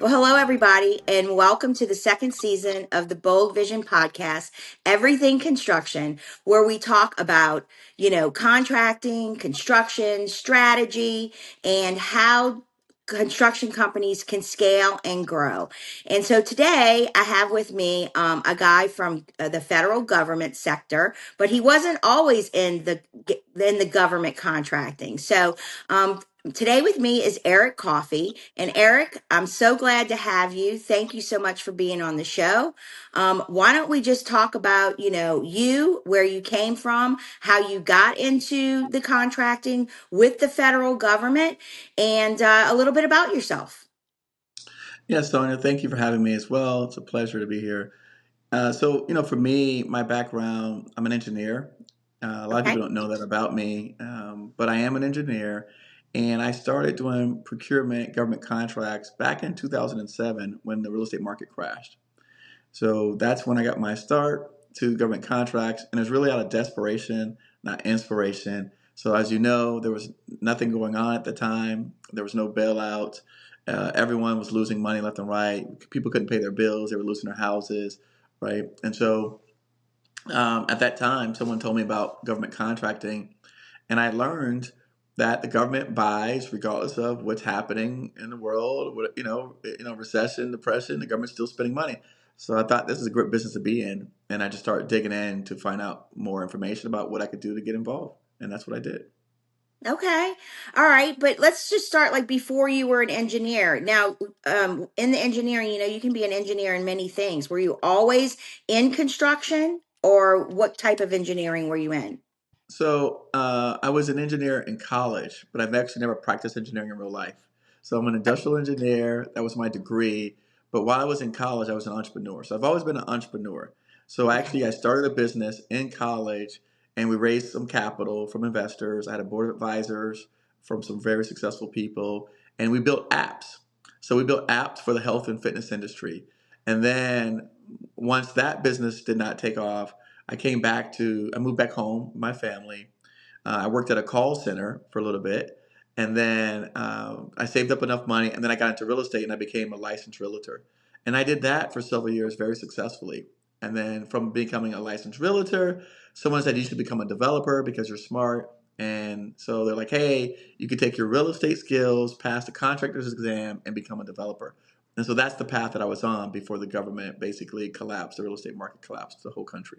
Well, hello, everybody, and welcome to the second season of the Bold Vision podcast, Everything Construction, where we talk about, contracting, construction, strategy, and how construction companies can scale and grow. And so today I have with me a guy from the federal government sector, but he wasn't always in the government contracting. So today with me is Eric Coffie. And Eric, I'm so glad to have you. Thank you so much for being on the show. Why don't we just talk about, you, where you came from, how you got into the contracting with the federal government, and a little bit about yourself. Yes, Sonya, thank you for having me as well. It's a pleasure to be here. For me, my background, I'm an engineer. A lot of Okay. people don't know that about me, but I am an engineer. And I started doing procurement government contracts back in 2007 when the real estate market crashed. So that's when I got my start to government contracts. And it's really out of desperation, not inspiration. So as you know, there was nothing going on at the time. There was no bailout. Everyone was losing money left and right. People couldn't pay their bills. They were losing their houses, right? At that time, someone told me about government contracting, and I learned that the government buys regardless of what's happening in the world. Recession, depression, the government's still spending money. So I thought this is a great business to be in, and I just started digging in to find out more information about what I could do to get involved, and that's what I did. Okay. All right. But let's just start like before you were an engineer. Now, in the engineering, you can be an engineer in many things. Were you always in construction, or what type of engineering were you in? I was an engineer in college, but I've actually never practiced engineering in real life. So I'm an industrial engineer. That was my degree. But while I was in college, I was an entrepreneur. So I've always been an entrepreneur. So Okay. actually, I started a business in college, and we raised some capital from investors. I had a board of advisors from some very successful people, and we built apps. So we built apps for the health and fitness industry. And then once that business did not take off, I moved back home with my family. I worked at a call center for a little bit. And then I saved up enough money. And then I got into real estate and I became a licensed realtor. And I did that for several years very successfully. And then from becoming a licensed realtor, someone said you should become a developer because you're smart. And so they're like, hey, you could take your real estate skills, pass the contractor's exam, and become a developer. And so that's the path that I was on before the government basically collapsed, the real estate market collapsed, the whole country,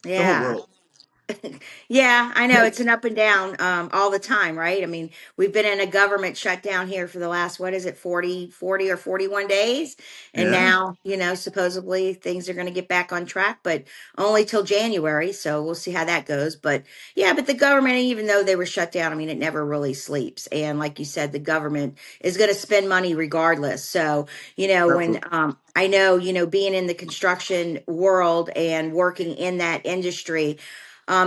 the whole Yeah. world. Yeah, I know it's an up and down all the time, right? I mean, we've been in a government shutdown here for the last, what is it, 40 or 41 days. And Yeah, now, supposedly things are going to get back on track, but only till January. So we'll see how that goes. But yeah, but the government, even though they were shut down, I mean, it never really sleeps. And like you said, the government is going to spend money regardless. So, when absolutely. I know, being in the construction world and working in that industry,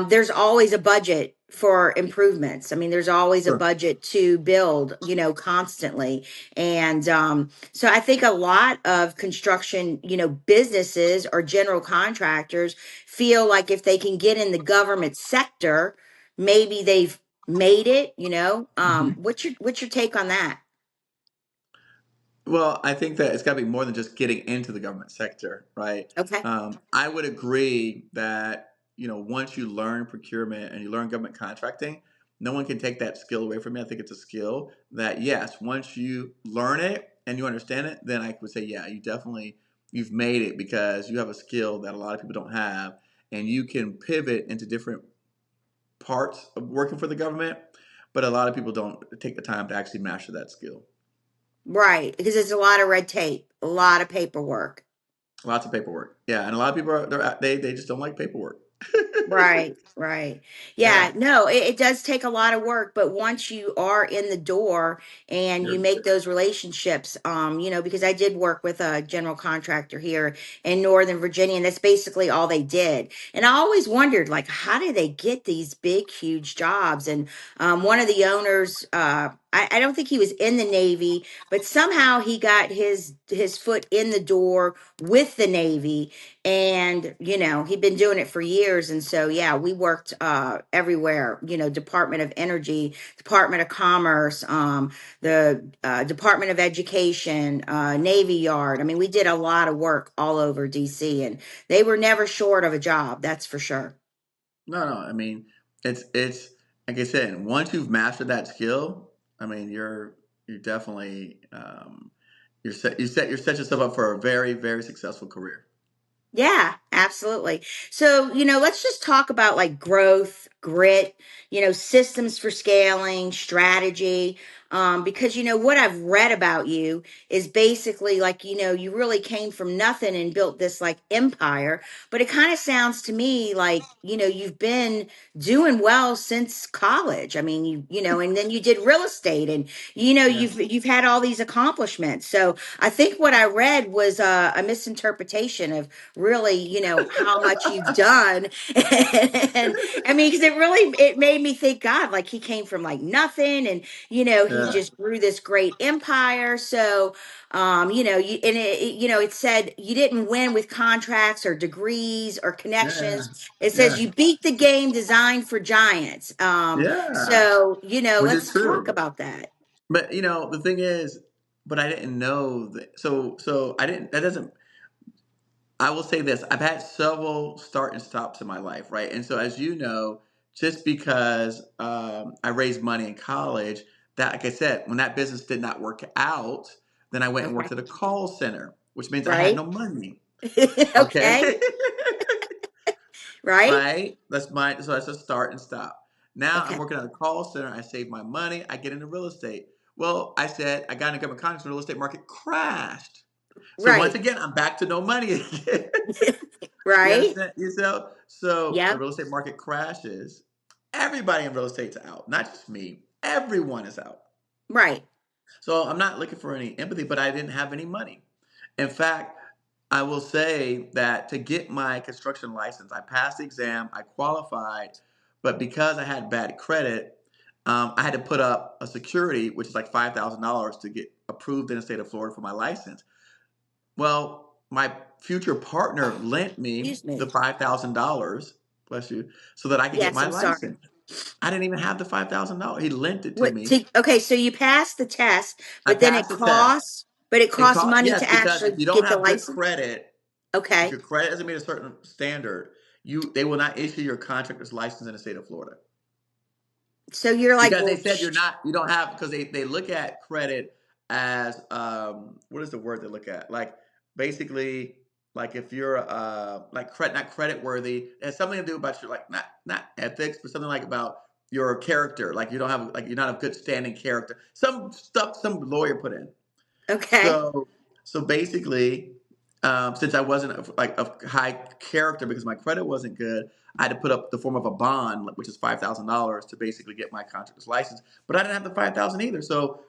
there's always a budget for improvements. I mean, there's always a Sure. budget to build, constantly. And so I think a lot of construction, businesses or general contractors feel like if they can get in the government sector, maybe they've made it. Mhm. What's your take on that? Well, I think that it's got to be more than just getting into the government sector, right? Okay. I would agree that, once you learn procurement and you learn government contracting, no one can take that skill away from you. I think it's a skill that, yes, once you learn it and you understand it, then I would say, yeah, you've made it because you have a skill that a lot of people don't have, and you can pivot into different parts of working for the government, but a lot of people don't take the time to actually master that skill. Right. Because it's a lot of red tape, a lot of paperwork. Lots of paperwork. Yeah, and a lot of people they just don't like paperwork. Right, right. Yeah, Yeah, no, it does take a lot of work, but once you are in the door and you're you make those relationships, because I did work with a general contractor here in Northern Virginia, and that's basically all they did. And I always wondered, like, how do they get these big, huge jobs? And one of the owners, I don't think he was in the Navy, but somehow he got his foot in the door with the Navy, and he'd been doing it for years. And so yeah, we worked everywhere. Department of Energy, Department of Commerce, the Department of Education, Navy Yard. I mean, we did a lot of work all over DC, and they were never short of a job. That's for sure. No, no. I mean, it's like I said. Once you've mastered that skill, I mean, you're definitely you set yourself up for a very very successful career. Yeah, absolutely. So, let's just talk about like growth, grit, systems for scaling, strategy. Because, what I've read about you is basically like, you really came from nothing and built this like empire. But it kind of sounds to me like, you've been doing well since college. I mean, and then you did real estate and, Yeah, you've had all these accomplishments. So I think what I read was a misinterpretation of really, how much you've done. And I mean, because it made me think, God, like he came from like nothing, and he yeah, just grew this great empire. So, it said you didn't win with contracts or degrees or yeah, connections. It says yeah, you beat the game designed for giants. yeah. So, Which is let's talk true. about that. But the thing is, but I didn't know that. So I didn't. That doesn't. I will say this: I've had several start and stops in my life, right? And so, as you know, just because I raised money in college, that, like I said, when that business did not work out, then I went and Okay. worked at a call center, which means I had Right. no money. Okay, Okay. Right. right? So that's a start and stop. Now I'm Okay. working at a call center. I save my money. I get into real estate. Well, I said I got into government contracts. The real estate market crashed. So once Right. again, I'm back to no money again. You Right. understand yourself? So the Yep. real estate market crashes. Everybody in real estate's out, not just me. Everyone is out. Right. So I'm not looking for any empathy, but I didn't have any money. In fact, I will say that to get my construction license, I passed the exam, I qualified, but because I had bad credit, I had to put up a security, which is like $5,000 to get approved in the state of Florida for my license. Well, my future partner lent me Excuse the me. $5,000, bless you, so that I could get Yes, my I'm sorry. license. I didn't even have the $5,000. He lent it to What me. to Okay, so you passed the test, I but then passed the test. it It costs cost money yes, to because if actually you don't get the have good license. credit, if Okay. your credit doesn't meet a certain standard, they will not issue your contractor's license in the state of Florida. So you're like, Because they well, said you don't have, because they look at credit as what is the word they look at? Like basically, like if you're like not credit worthy, it has something to do about your, like, not ethics, but something like about your character. Like you don't have, like, you're not of good standing character. Some stuff some lawyer put in. okay. So basically, since I wasn't like of high character because my credit wasn't good, I had to put up the form of a bond, which is $5,000 to basically get my contractor's license. But I didn't have the 5,000 either. So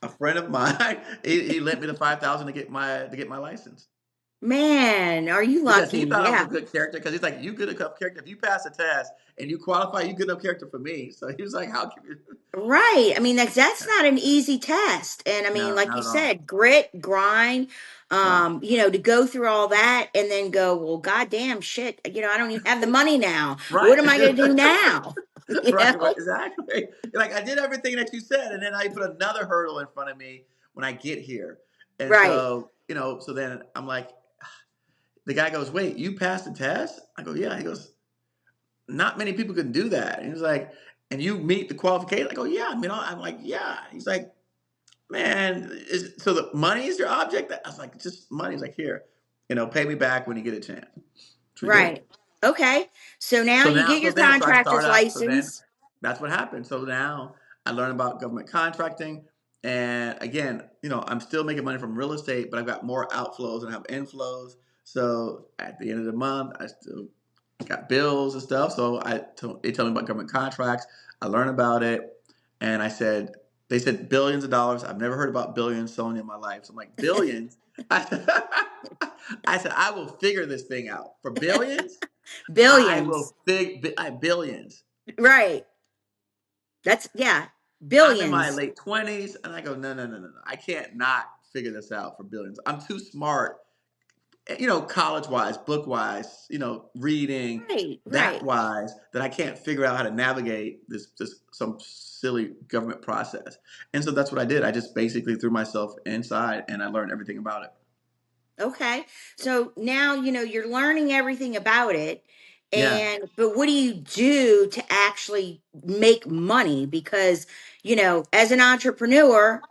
a friend of mine, he lent me the 5,000 to get my license Man, are you because lucky? he thought I was a Yeah. good character. Because he's like, you good enough character. If you pass the test and you qualify, you good enough character for me. So he was like, how can you? Right. I mean, that's not an easy test. And I mean, No, like not you at all. said, grit, grind, Yeah. to go through all that and then go, well, goddamn shit, I don't even have the money now. What Right. am I going to do now? you Right, right, know? exactly. Like I did everything that you said, and then I put another hurdle in front of me when I get here. And Right. so, so then I'm like, the guy goes, "Wait, you passed the test?" I go, "Yeah." He goes, "Not many people can do that." And he's like, "And you meet the qualification?" I go, "Yeah." I mean, I'm like, "Yeah." He's like, "Man, so the money is your object?" I was like, "Just money." He's like, "Here, pay me back when you get a chance." Which we did. Right. Okay. So now So you now, get so your then, so I start contractor's out. So then, license. that's what happened. So now I learned about government contracting, and again, I'm still making money from real estate, but I've got more outflows and I have inflows. So at the end of the month, I still got bills and stuff. So they told me about government contracts. I learned about it, and they said billions of dollars. I've never heard about billions, Sonya, in my life. So I'm like, billions. I said, I will figure this thing out for billions. I Billions. will billions. Right. Yeah. I'm in my Billions. late 20s, and I go, no, no, no, no, no. I can't not figure this out for billions. I'm too smart, college wise, book wise, reading Right, that right. wise, that I can't figure out how to navigate this some silly government process. And so that's what I did. I just basically threw myself inside and I learned everything about it. Okay. So now, you're learning everything about it. Yeah. But what do you do to actually make money? Because, as an entrepreneur,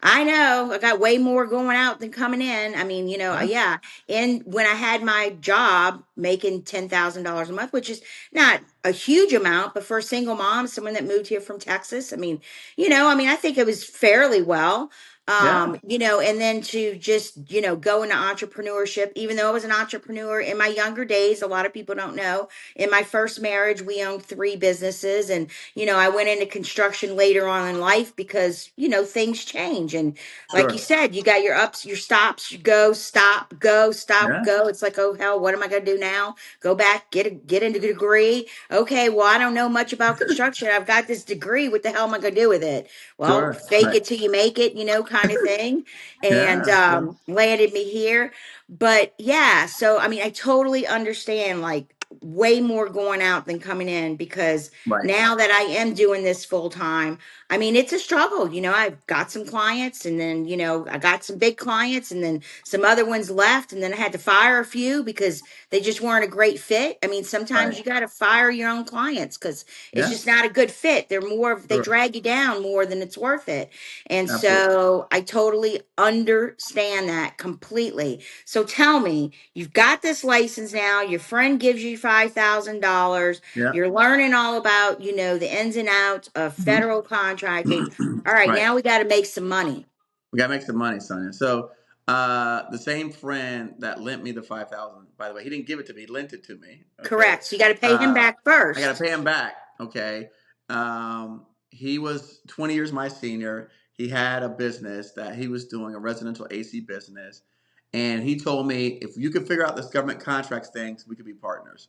I know I got way more going out than coming in. I mean, Yeah. yeah. And when I had my job making $10,000 a month, which is not a huge amount, but for a single mom, someone that moved here from Texas, I mean, I think it was fairly well. Yeah. And then to just, go into entrepreneurship, even though I was an entrepreneur in my younger days, a lot of people don't know. In my first marriage, we owned three businesses, and I went into construction later on in life because, things change. And like you Sure. said, you got your ups, your stops, you go, stop, go, stop, Yeah. go. It's like, oh hell, what am I gonna do now? Go back, get into a degree. Okay, well, I don't know much about construction. I've got this degree. What the hell am I gonna do with it? Well, Sure. fake Right. it till you make it, kind of thing. And Yeah. Sure. landed me here. But yeah, so I mean, I totally understand, like, way more going out than coming in, because Right. now that I am doing this full time, I mean, it's a struggle. I've got some clients, and then, I got some big clients, and then some other ones left, and then I had to fire a few because they just weren't a great fit. I mean, sometimes Right. you got to fire your own clients because it's Yeah. just not a good fit. They Sure. drag you down more than it's worth it. And Absolutely. so I totally understand that completely. So tell me, you've got this license now, your friend gives you $5,000, Yeah. you're learning all about, the ins and outs of Hmm. federal contracting. All right, Right. now we got to make some money. We gotta make some money, Sonya. So the same friend that lent me the 5,000, by the way, he didn't give it to me, he lent it to me. Okay. Correct. So you got to pay him Uh, back I gotta first. pay him back. Okay. He was 20 years my senior. He had a business that he was doing, a residential AC business. And he told me, if you could figure out this government contracts things, we could be partners.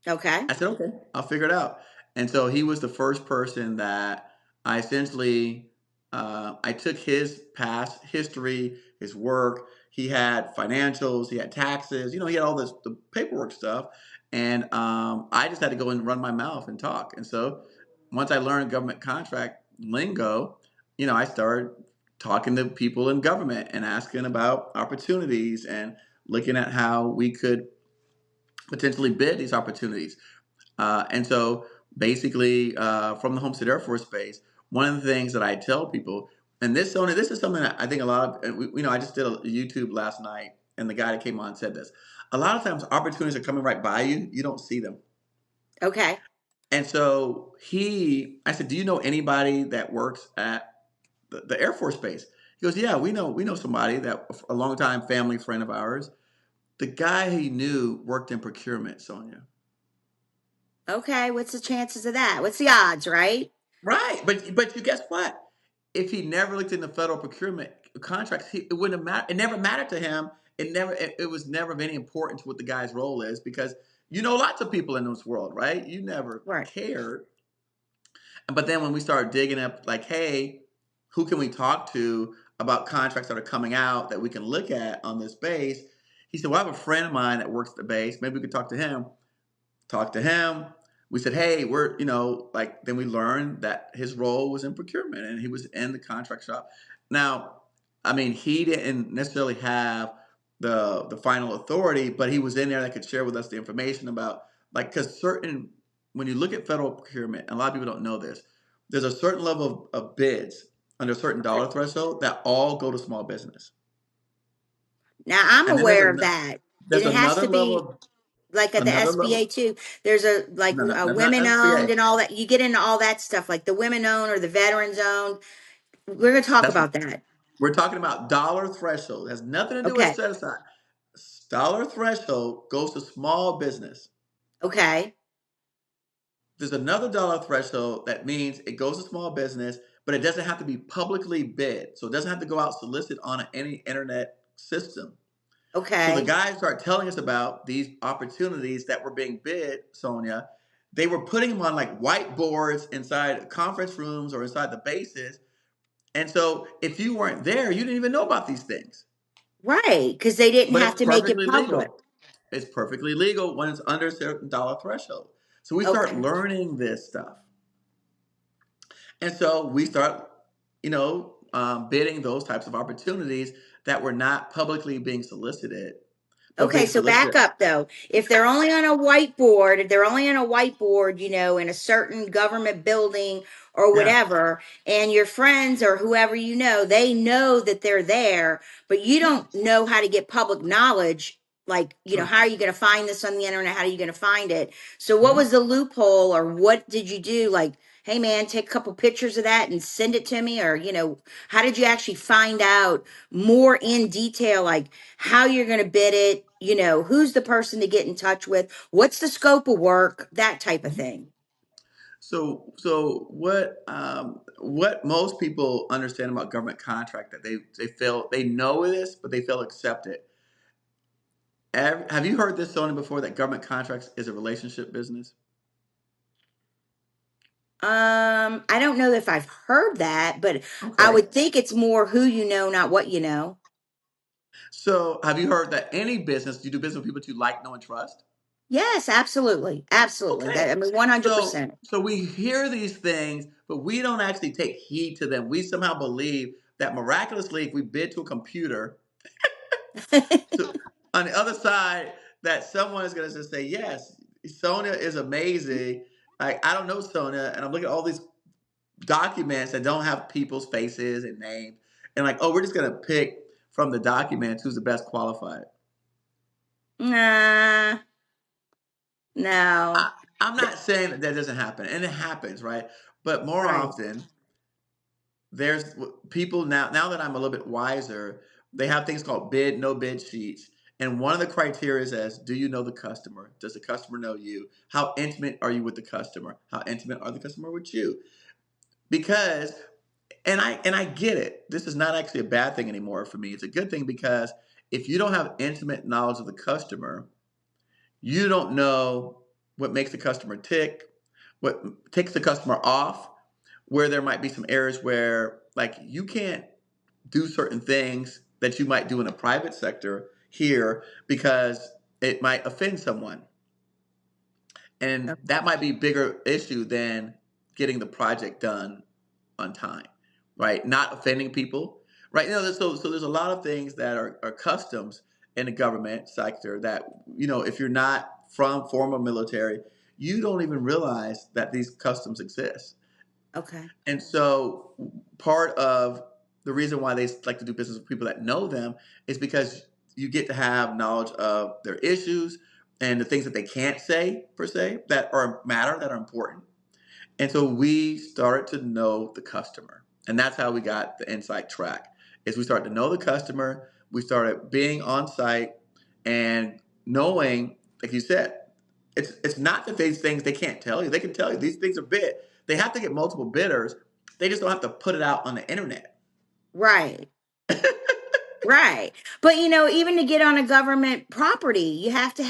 Okay. I said, okay, I'll figure it out. And so he was the first person that I essentially, I took his past history, his work. He had financials, he had taxes, he had all this the paperwork stuff, and I just had to go and run my mouth and talk. And so once I learned government contract lingo, I started talking to people in government and asking about opportunities and looking at how we could potentially bid these opportunities. And so basically, from the Homestead Air Force Base, one of the things that I tell people, and this is something that I think a lot of, and I just did a YouTube last night, and the guy that came on said this. A lot of times, opportunities are coming right by you, you don't see them. Okay. And so I said, do you know anybody that works at the Air Force Base? He goes, yeah, we know somebody that a longtime family friend of ours. The guy he knew worked in procurement, Sonia. Okay. What's the chances of that? What's the odds, right? Right, but you guess what? If he never looked into federal procurement contracts, it wouldn't have mattered. It never mattered to him. It was never of any importance what the guy's role is because lots of people in this world, right? You never Right. cared. But then when we started digging up, like, hey, who can we talk to about contracts that are coming out that we can look at on this base? He said, well, I have a friend of mine that works at the base. Maybe we could talk to him. Talked to him. We said, hey, then we learned that his role was in procurement and he was in the contract shop. Now, I mean, he didn't necessarily have the final authority, but he was in there that could share with us the information about, like, because when you look at federal procurement, and a lot of people don't know this, there's a certain level of bids under a certain dollar threshold that all go to small business. Now I'm And then aware of that. And there's it has another to level be of, like at the another SBA level, too. There's a like no, no, a that's not women owned SBA. and all that. You get into all that stuff, like the women owned or the veterans owned. We're gonna talk That's about that. We're talking about dollar threshold. It has nothing to do with Okay. set aside. Dollar threshold goes to small business. Okay. There's another dollar threshold that means it goes to small business, but it doesn't have to be publicly bid. So it doesn't have to go out solicit on any internet system. So the Okay. guys start telling us about these opportunities that were being bid, Sonia. they were putting them on like whiteboards inside conference rooms or inside the bases. And so if you weren't there, you didn't even know about these things. Right, because they didn't But have it's to make it perfectly public. legal. It's perfectly legal when it's under a certain dollar threshold. So we start Okay. learning this stuff. And so we start, bidding those types of opportunities that were not publicly being solicited, but Okay, being so back solicited. up though. If they're only on a whiteboard, if they're only on a whiteboard, in a certain government building or Yeah. whatever, and your friends or whoever they know that they're there, but you Yeah. don't know how to get public knowledge, like, Right. how are you going to find this on the internet? How are you going to find it? So what Mhm. was the loophole, or what did you do? Like, hey man, take a couple pictures of that and send it to me, or how did you actually find out more in detail, like how you're going to bid it, who's the person to get in touch with, what's the scope of work, that type of Mhm. thing. So what most people understand about government contract that they feel they know this, but they fail to accept it. Have you heard this, Sony, before, that government contracts is a relationship business? I don't know if I've heard that, but I Okay. would think it's more who you know, not what you know. So have you heard that any business, you do business with people that you like, know, and trust? Yes, absolutely. Absolutely. That, Okay. I mean, So 100%. so we hear these things, but we don't actually take heed to them. We somehow believe that miraculously, if we bid to a computer, to, on the other side, that someone is going to just say, yes, Sonia is amazing. Like, I don't know Sonia, and I'm looking at all these documents that don't have people's faces and names, and like, oh, we're just going to pick from the documents who's the best qualified. Nah, no. I, I'm Th- not saying that that doesn't happen, and it happens, right? But more right. often, there's people now that I'm a little bit wiser, they have things called bid no bid sheets. And one of the criteria is, do you know the customer? Does the customer know you? How intimate are you with the customer? How intimate are the customer with you? Because and I get it. This is not actually a bad thing anymore for me. It's a good thing, because if you don't have intimate knowledge of the customer, you don't know what makes the customer tick, what takes the customer off, where there might be some areas where like you can't do certain things that you might do in a private sector here because it might offend someone. And that might be a bigger issue than getting the project done on time, right? Not offending people, right? So there's a lot of things that are customs in the government sector that, if you're not from former military, you don't even realize that these customs exist. Okay. And so part of the reason why they like to do business with people that know them is because you get to have knowledge of their issues and the things that they can't say per se that are matter, that are important. And so we started to know the customer. And that's how we got the Insight track. Is we started to know the customer, we started being on site and knowing, like you said, it's not that these things they can't tell you. They can tell you these things are bid. They have to get multiple bidders. They just don't have to put it out on the internet. Right. Right. But even to get on a government property, you have to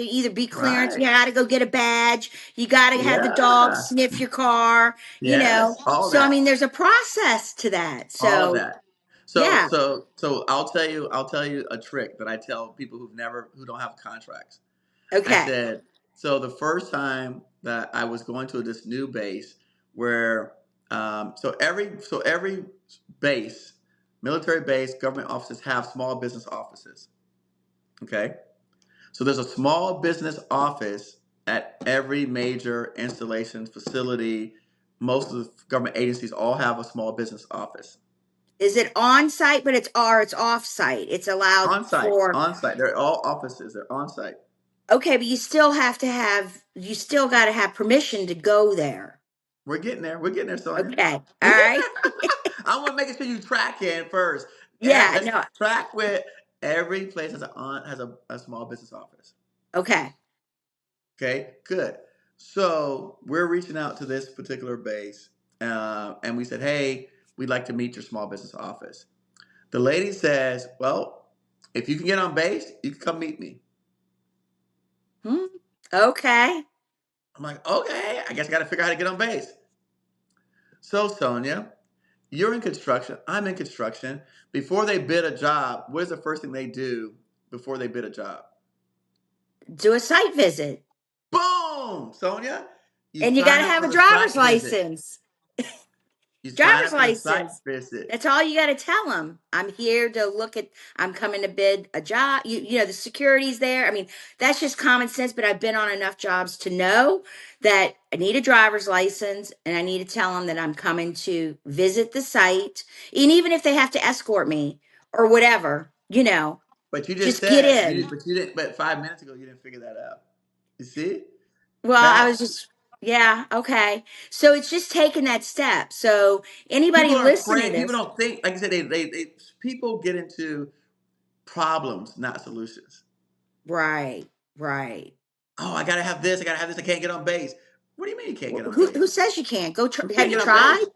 either be clearance, you Right. got to go get a badge, you got to have the dog Yeah. sniff your car, Yes. All So I mean that. there's a process to that. All of So, that. So yeah. so so I'll tell you a trick that I tell people who don't have contracts. I Okay. said, so the first time that I was going to this new base where so every base, military base, government offices have small business offices. Okay. So there's a small business office at every major installation facility. Most of the government agencies all have a small business office. Is it on site, but it's off site. It's allowed On site, for. on site. They're all offices. They're on site. Okay, but you still got to have permission to go there. We're getting there. We're getting there, Sonia. Okay. All right. I want to make sure you track in first. Yeah, Let's no. track with every place has a small business office. Okay. Okay, good. So we're reaching out to this particular base, and we said, "Hey, we'd like to meet your small business office." The lady says, "Well, if you can get on base, you can come meet me." Hmm. Okay. I'm like, okay, I guess I got to figure out how to get on base. So, Sonya, you're in construction. I'm in construction. Before they bid a job, what is the first thing they do before they bid a job? Do a site visit. Boom, Sonya. You And you got sign to up have for a the site driver's visit. license. You sign Driver's up for the site license. visit. That's all you got to tell them. I'm here to look at, I'm coming to bid a job. You know, the security's there. I mean, that's just common sense, but I've been on enough jobs to know that I need a driver's license and I need to tell them that I'm coming to visit the site. And even if they have to escort me or whatever, you know, But you just just get said in. but you didn't. But 5 minutes ago, you didn't figure that out. You see, Well, I was that's just, yeah, okay. So it's just taking that step. So anybody people are listening afraid. to People this, don't think. Like I said, people get into problems, not solutions. right, right. Oh, I gotta have this. I gotta have this. I can't get on base. What do you mean you can't get on Who base? says you can't go? You Have can't you get on tried? base.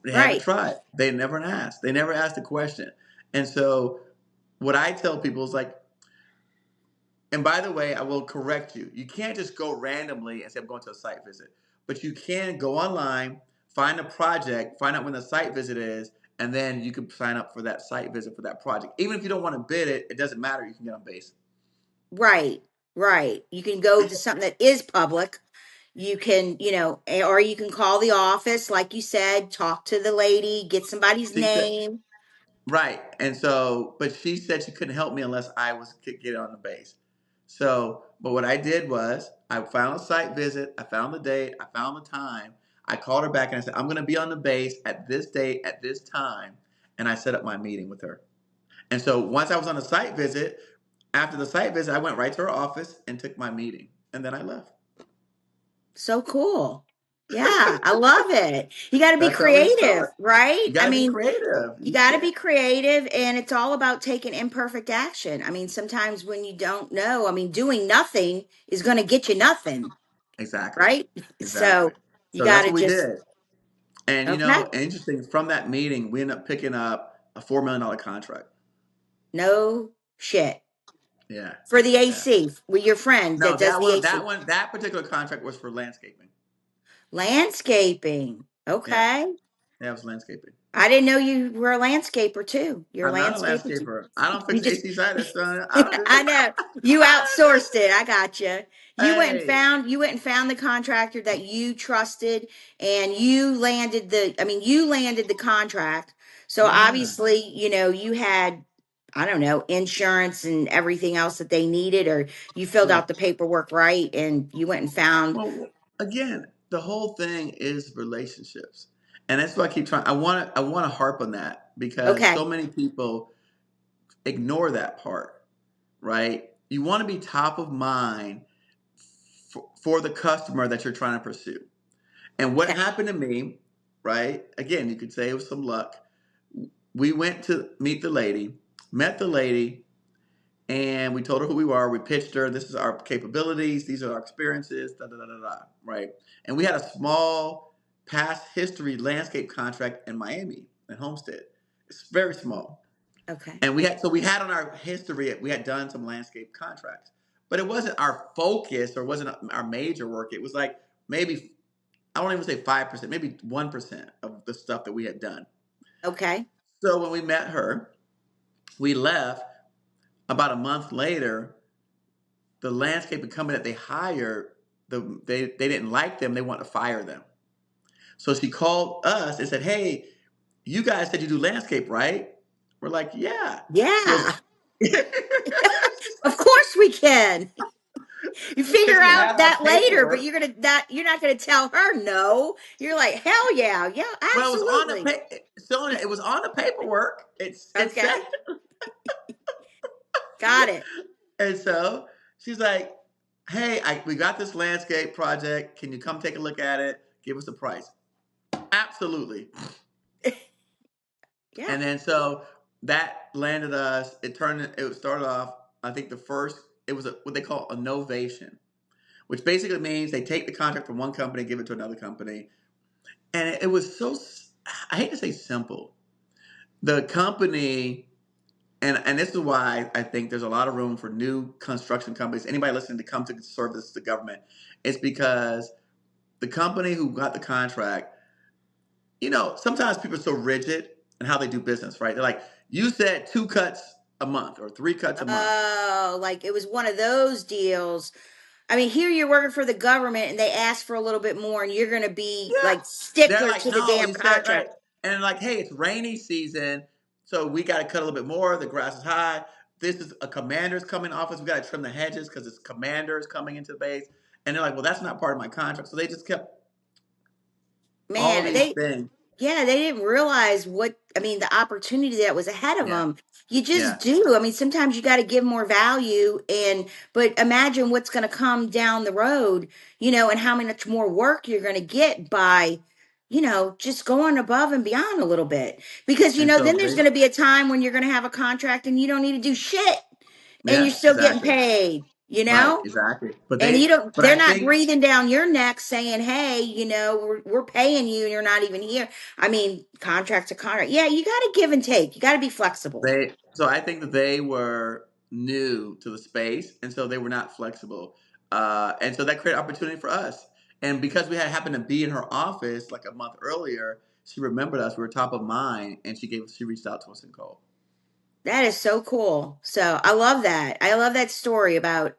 They haven't Right, tried. They never asked. They never asked the question. And so, what I tell people is like, and by the way, I will correct you. You can't just go randomly and say, I'm going to a site visit. But you can go online, find a project, find out when the site visit is, and then you can sign up for that site visit for that project. Even if you don't want to bid it, it doesn't matter. You can get on base. right, right. You can go to something that is public. You can, you know, or you can call the office, like you said, talk to the lady, get somebody's She said, name. right. And so, but she said she couldn't help me unless I was could get on the base. So, but what I did was I found a site visit, I found the date, I found the time. I called her back and I said, I'm going to be on the base at this date, at this time. And I set up my meeting with her. And so once I was on the site visit, after the site visit, I went right to her office and took my meeting. And then I left. So cool. Yeah, I love it. You got to be That's how we creative, start. right? You I got to be mean, creative. you You got to can't. be creative, and it's all about taking imperfect action. I mean, sometimes when you don't know, I mean, doing nothing is going to get you nothing, Exactly. right? Exactly. So you So got that's to what we just, did. And okay, interesting, from that meeting, we ended up picking up a $4 million contract. no shit. Yeah. For the Yeah. AC, with your friend No, that does the AC. that particular contract was for landscaping. Landscaping. Yeah. Okay. Yeah, it was landscaping. I didn't know you were a landscaper too. You're a I'm not a landscaper too. landscaper. I don't You fix just ACs either, son. I don't do I that. know. You I don't outsourced do it. I got you. Hey. You went and found the contractor that you trusted and you landed you landed the contract. So Yeah. obviously, you know, you had I don't know, insurance and everything else that they needed or you filled Yeah. out the paperwork right and you went and found Well, again, the whole thing is relationships. And that's why I keep trying. I want to harp on that because okay. so many people ignore that part, right? You want to be top of mind for the customer that you're trying to pursue. And what Okay. happened to me, right? Again, you could say it was some luck. We went to meet the lady, met the lady, and we told her who we were. We pitched her. This is our capabilities. These are our experiences. Da da da da da. Right. And we had a small past history landscape contract in Miami in Homestead. It's very small. Okay. And we had on our history, we had done some landscape contracts, but it wasn't our focus or wasn't our major work. It was like maybe, I don't even say 5%, maybe 1% of the stuff that we had done. Okay. So when we met her, we left. About a month later, the landscaping company that they hired, they didn't like them. They want to fire them. So she called us and said, "Hey, you guys said you do landscape, right?" We're like, "Yeah." She goes, Yeah. because Of course we can. You figure we had out our that later, but paperwork. you're not gonna tell her no. You're like, hell yeah, yeah, Well, it was on the absolutely. Sonia, it was on the paperwork. It said, Okay, got it. and so she's like, "Hey, we got this landscape project. Can you come take a look at it? Give us a price." Absolutely. Yeah. And then so that landed us. It started off. I think the first it was what they call a novation, which basically means they take the contract from one company, give it to another company, and it was so. I hate to say simple. The company and this is why I think there's a lot of room for new construction companies. Anybody listening to come to service the government, it's because the company who got the contract, sometimes people are so rigid in how they do business, right? They're like, you said 2 cuts a month or 3 cuts a month. Oh, like it was one of those deals. I mean, here you're working for the government and they ask for a little bit more and you're going to be Yeah. like They're stickler like, to the no, damn you said right. contract. And like, hey, it's rainy season, so we got to cut a little bit more. The grass is high. This is a commander's coming office. We got to trim the hedges because it's commanders coming into the base. And they're like, well, that's not part of my contract. So they just kept all Man, these things. yeah, they didn't realize I mean, the opportunity that was ahead of Yeah. them. You just Yeah. do. I mean, sometimes you got to give more value but imagine what's going to come down the road, and how much more work you're going to get by, just going above and beyond a little bit. Because, And so then there's they, going to be a time when you're going to have a contract and you don't need to do shit and you're yeah, still getting exactly. paid, Right, exactly. and But they're I not think breathing down your neck saying, hey, we're paying you and you're not even here. I mean, contract to contract. Yeah, you got to give and take. You got to be flexible. I think that they were new to the space, and so they were not flexible, and so that created opportunity for us. And because we had happened to be in her office like a month earlier, she remembered us. We were top of mind, and she reached out to us and called. That is so cool. So I love that. I love that story about,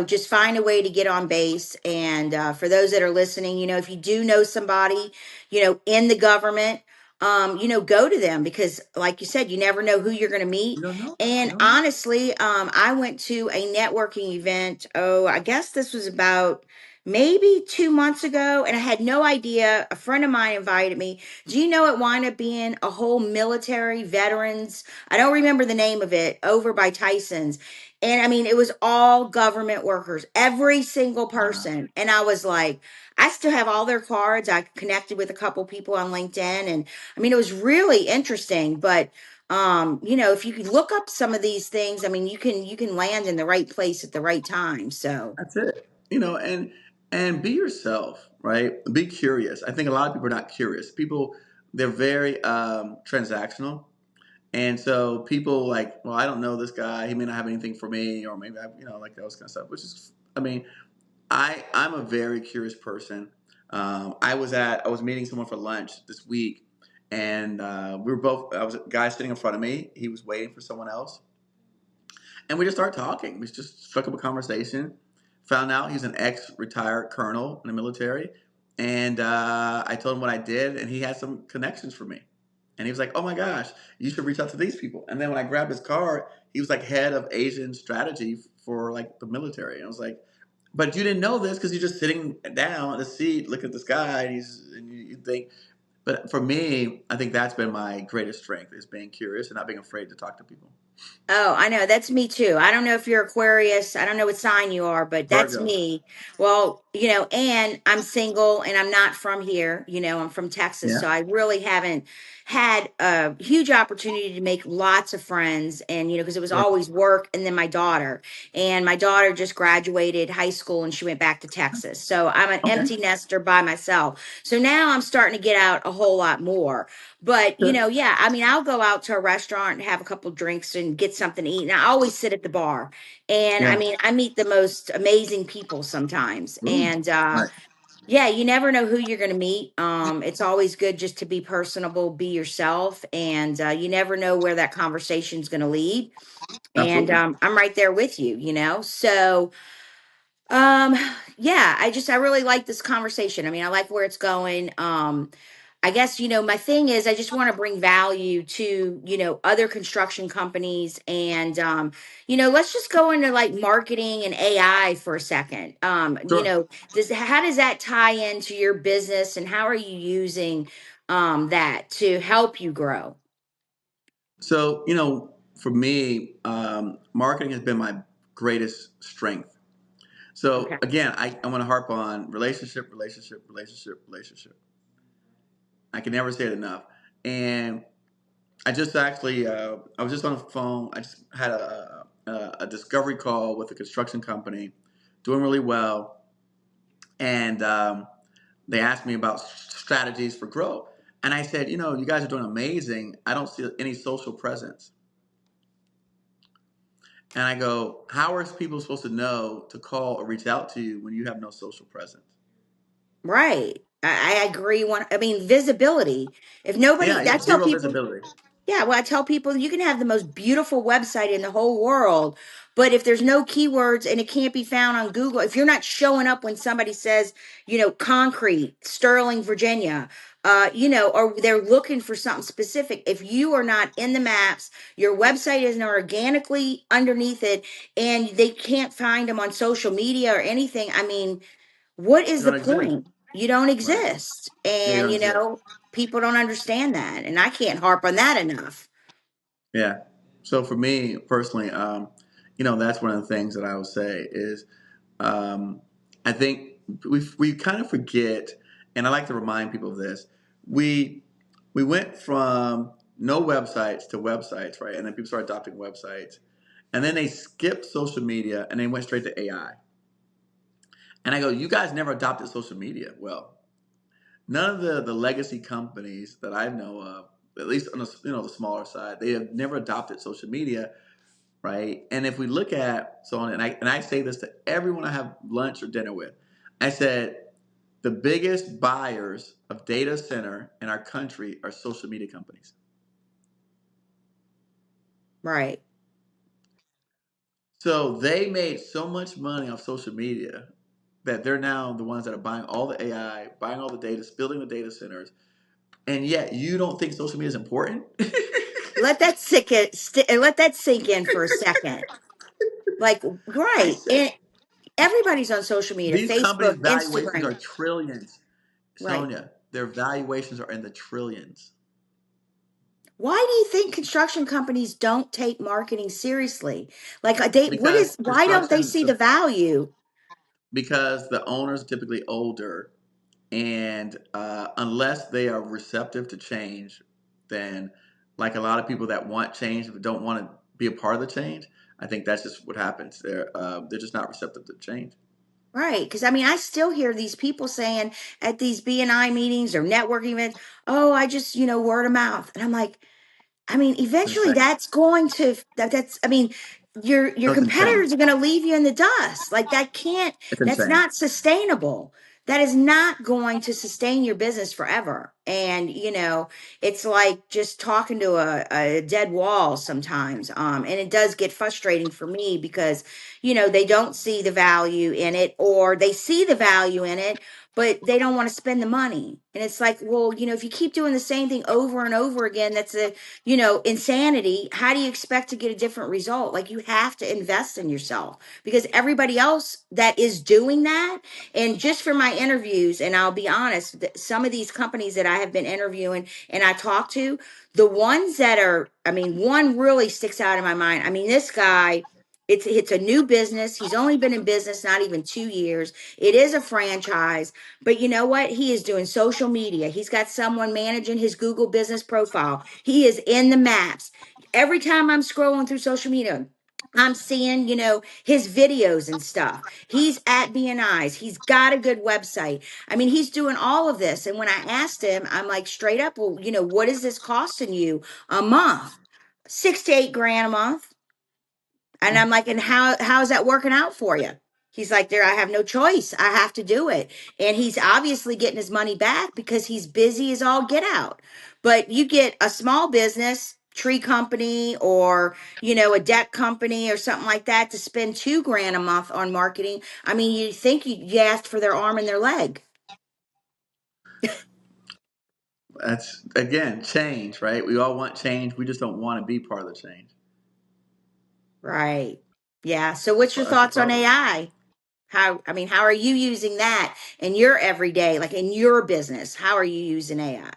just find a way to get on base. And for those that are listening, if you do know somebody, in the government, go to them because, like you said, you never know who you're going to You meet. don't know. You And don't know. honestly, I went to a networking event. Oh, I guess this was about maybe 2 months ago, and I had no idea. A friend of mine invited me. Do you know it wound up being a whole military veterans? I don't remember the name of it, over by Tyson's. And I mean, it was all government workers, every single Wow, person. And I was like, I still have all their cards. I connected with a couple people on LinkedIn. And I mean, it was really interesting. But if you could look up some of these things, I mean, you can land in the right place at the right time. So that's it. And be yourself, right? Be curious. I think a lot of people are not curious. People, they're very transactional. And so people like, well, I don't know this guy. He may not have anything for me, or maybe like those kind of stuff. Which is, I mean, I'm a very curious person. I was meeting someone for lunch this week, and we were both. I was a guy sitting in front of me. He was waiting for someone else, and we just started talking. We just struck up a conversation. Found out he's an ex-retired colonel in the military, and I told him what I did, and he had some connections for me. And he was like, "Oh my gosh, you should reach out to these people." And then when I grabbed his card, he was like head of Asian strategy for like the military. And I was like, "But you didn't know this because you're just sitting down at the seat, looking at this guy, and you think." But for me, I think that's been my greatest strength is being curious and not being afraid to talk to people. Oh, I know. That's me too. I don't know if you're Aquarius. I don't know what sign you are, but that's Virgo. me. Well, and I'm single and I'm not from here. I'm from Texas. Yeah. So I really haven't had a huge opportunity to make lots of friends. And, because it was Yeah. always work and then my daughter. And my daughter just graduated high school and she went back to Texas. So I'm an Okay. empty nester by myself. So now I'm starting to get out a whole lot more. But, Good. yeah, I mean, I'll go out to a restaurant and have a couple drinks and get something to eat. And I always sit at the bar. And I Yeah. mean, I meet the most amazing people sometimes. Ooh. And Right. yeah, you never know who you're going to meet. It's always good just to be personable, be yourself. And you never know where that conversation's going to lead. And Absolutely. I'm right there with you. So, um, yeah, I really like this conversation. I mean, I like where it's going. I guess, my thing is I just want to bring value to, other construction companies and let's just go into like marketing and AI for a second. Sure. How does that tie into your business and how are you using that to help you grow? So, for me, marketing has been my greatest strength. So Okay. again, I want to harp on relationship, relationship, relationship, relationship. I can never say it enough. And I just actually, I was just on the phone. I just had a discovery call with a construction company, doing really well, and they asked me about strategies for growth. And I said, you guys are doing amazing. I don't see any social presence. And I go, how are people supposed to know to call or reach out to you when you have no social presence? Right. I agree. I mean, visibility. If nobody, Yeah, you I have tell zero people, visibility. yeah, well, I tell people you can have the most beautiful website in the whole world, but if there's no keywords and it can't be found on Google, if you're not showing up when somebody says, concrete, Sterling, Virginia, or they're looking for something specific, if you are not in the maps, your website isn't organically underneath it, and they can't find them on social media or anything, I mean, what is You the don't exist. point? You don't Right. exist. Yeah, you And, don't exist. people don't understand that. And I can't harp on that enough. Yeah. So for me personally, that's one of the things that I would say is um, I think we kind of forget, and I like to remind people of this. We we went from no websites to websites, right? And then people started adopting websites, and then they skipped social media and they went straight to AI. And I go, you guys never adopted social media. Well, none of the legacy companies that I know of, at least on the smaller side, they have never adopted social media, right? And if we look at and I say this to everyone I have lunch or dinner with, I said the biggest buyers of data center in our country are social media companies. Right. So they made so much money off social media that they're now the ones that are buying all the AI, buying all the data, building the data centers, and yet you don't think social media is important. Let that sink in for a second. Like, I right. said And everybody's on social media, these companies' Facebook, valuations Instagram. are trillions. Right. Sonia, their valuations are in the trillions Why do you think construction companies don't take marketing seriously? Like, because why don't they see the value? the owners are typically older, and unless they are receptive to change, then like a lot of people that want change but don't want to be a part of the change, I think that's just what happens. They're just not receptive to change. Right. Because I mean, I still hear these people saying at these BNI meetings or networking events, oh, I just, word of mouth. And I'm like, I mean, It's eventually insane. that's going to that's I mean, your No, it's insane. competitors are going to leave you in the dust. Like It's that's insane. not sustainable. That is not going to sustain your business forever. And it's like just talking to a dead wall sometimes. And it does get frustrating for me because, they don't see the value in it, or they see the value in it, but they don't want to spend the money. And it's like, well, if you keep doing the same thing over and over again, that's insanity. How do you expect to get a different result? Like, you have to invest in yourself because everybody else that is doing that, and just for my interviews, and I'll be honest, some of these companies that I have been interviewing and I talk to, the ones that are, I mean, one really sticks out in my mind. I mean, this guy, it's a new business. He's only been in business not even 2 years. It is a franchise, but you know what? He is doing social media. He's got someone managing his Google business profile. He is in the maps. Every time I'm scrolling through social media, I'm seeing, his videos and stuff. He's at BNI's. He's got a good website. I mean, he's doing all of this. And when I asked him, I'm like, straight up, well, what is this costing you a month? 6 to 8 grand a month. And I'm like, and how's that working out for you? He's like, there, I have no choice. I have to do it. And he's obviously getting his money back because he's busy as all get out. But you get a small business, tree company, or, a deck company or something like that to spend 2 grand a month on marketing. I mean, you think you asked for their arm and their leg. That's again change, right? We all want change. We just don't want to be part of the change. Right. Yeah. So what's your That's the thoughts on problem. AI? I mean, how are you using that in your everyday, like in your business? How are you using AI?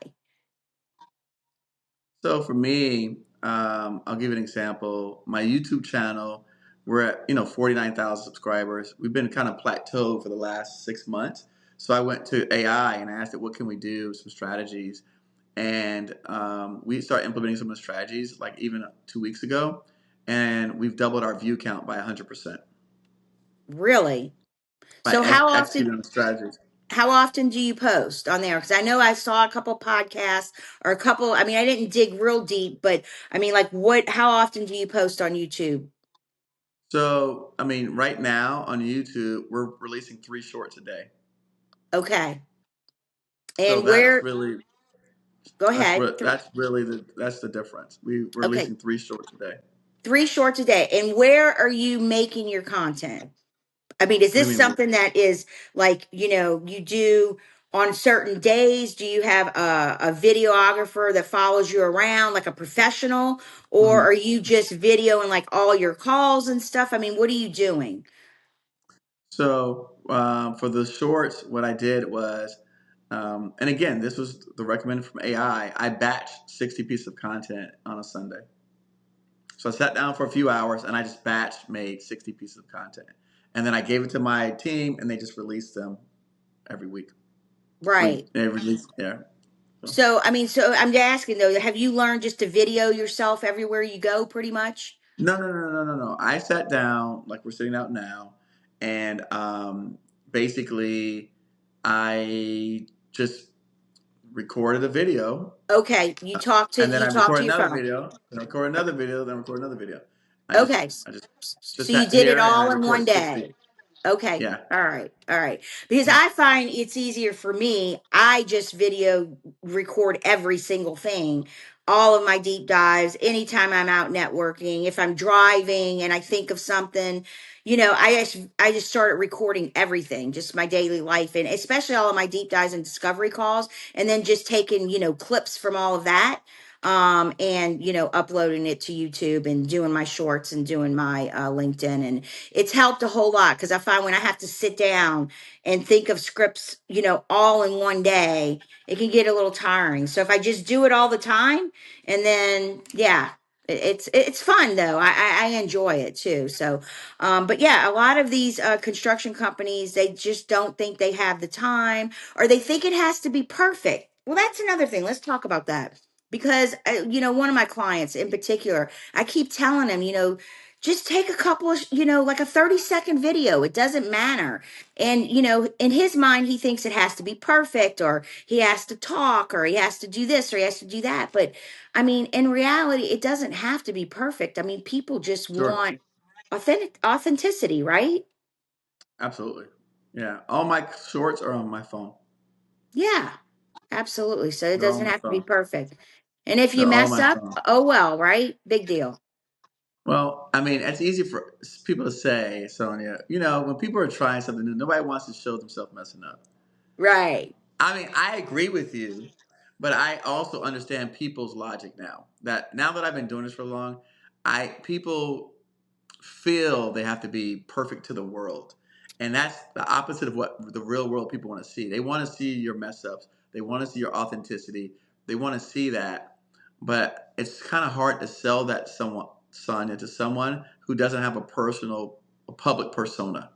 So for me, I'll give you an example. My YouTube channel, we're at 49,000 subscribers. We've been kind of plateaued for the last 6 months. So I went to AI and asked it, what can we do? Some strategies, and we started implementing some of the strategies like even 2 weeks ago, and we've doubled our view count by 100% Really? by So executing on the strategies. how often do you post on there? Because I know I saw a couple podcasts or a couple. I mean, I didn't dig real deep, but I mean, like, how often do you post on YouTube? So, I mean, right now on YouTube, we're releasing 3 shorts a day. Okay. So And where, go ahead. that's really that's the difference. We're Okay. releasing 3 shorts a day. 3 shorts a day. And where are you making your content? I mean, is What do this you mean? something that is like, you do on certain days? Do you have a videographer that follows you around like a professional? Or Mhm. are you just videoing like all your calls and stuff? I mean, what are you doing? So for the shorts, what I did was, and again, this was the recommended from AI. I batched 60 pieces of content on a Sunday. So I sat down for a few hours and I just batch made 60 pieces of content. And then I gave it to my team and they just released them every week. Right. They released, yeah. So, So, I mean, so I'm asking though, have you learned just to video yourself everywhere you go pretty much? no. I sat down like we're sitting out now and basically I just recorded a video Okay. and then You I talk record to your another phone. video, then record another video, then record another video. Okay. I just So you sat did it here and I all in one recorded 60. day. Okay. Yeah. All right. All right. Because I find it's easier for me. I just video record every single thing, all of my deep dives, anytime I'm out networking, if I'm driving and I think of something, I just started recording everything, just my daily life and especially all of my deep dives and discovery calls, and then just taking, clips from all of that. And uploading it to YouTube and doing my shorts and doing my LinkedIn, and it's helped a whole lot because I find when I have to sit down and think of scripts, all in one day, it can get a little tiring. So if I just do it all the time, and then yeah, it's fun though. I enjoy it too. So, but yeah, a lot of these construction companies, they just don't think they have the time, or they think it has to be perfect. Well, that's another thing. Let's talk about that because one of my clients in particular, I keep telling him, just take a couple of, like a 30-second video. It doesn't matter. And, in his mind, he thinks it has to be perfect, or he has to talk, or he has to do this, or he has to do that. But I mean, in reality, it doesn't have to be perfect. I mean, people just Sure. want authenticity, right? Absolutely. Yeah. All my shorts are on my phone. Yeah, absolutely. So it They're all doesn't on my have to be phone. perfect. And if you They're all on mess my up, phone. oh well, right? Big deal. Well, I mean, it's easy for people to say, Sonia, when people are trying something new, nobody wants to show themselves messing up. Right. I mean, I agree with you, but I also understand people's logic now. That now that I've been doing this for long, people feel they have to be perfect to the world. And that's the opposite of what the real world people want to see. They want to see your mess ups. They want to see your authenticity. They want to see that. But it's kind of hard to sell that Sonya, to someone who doesn't have a public persona.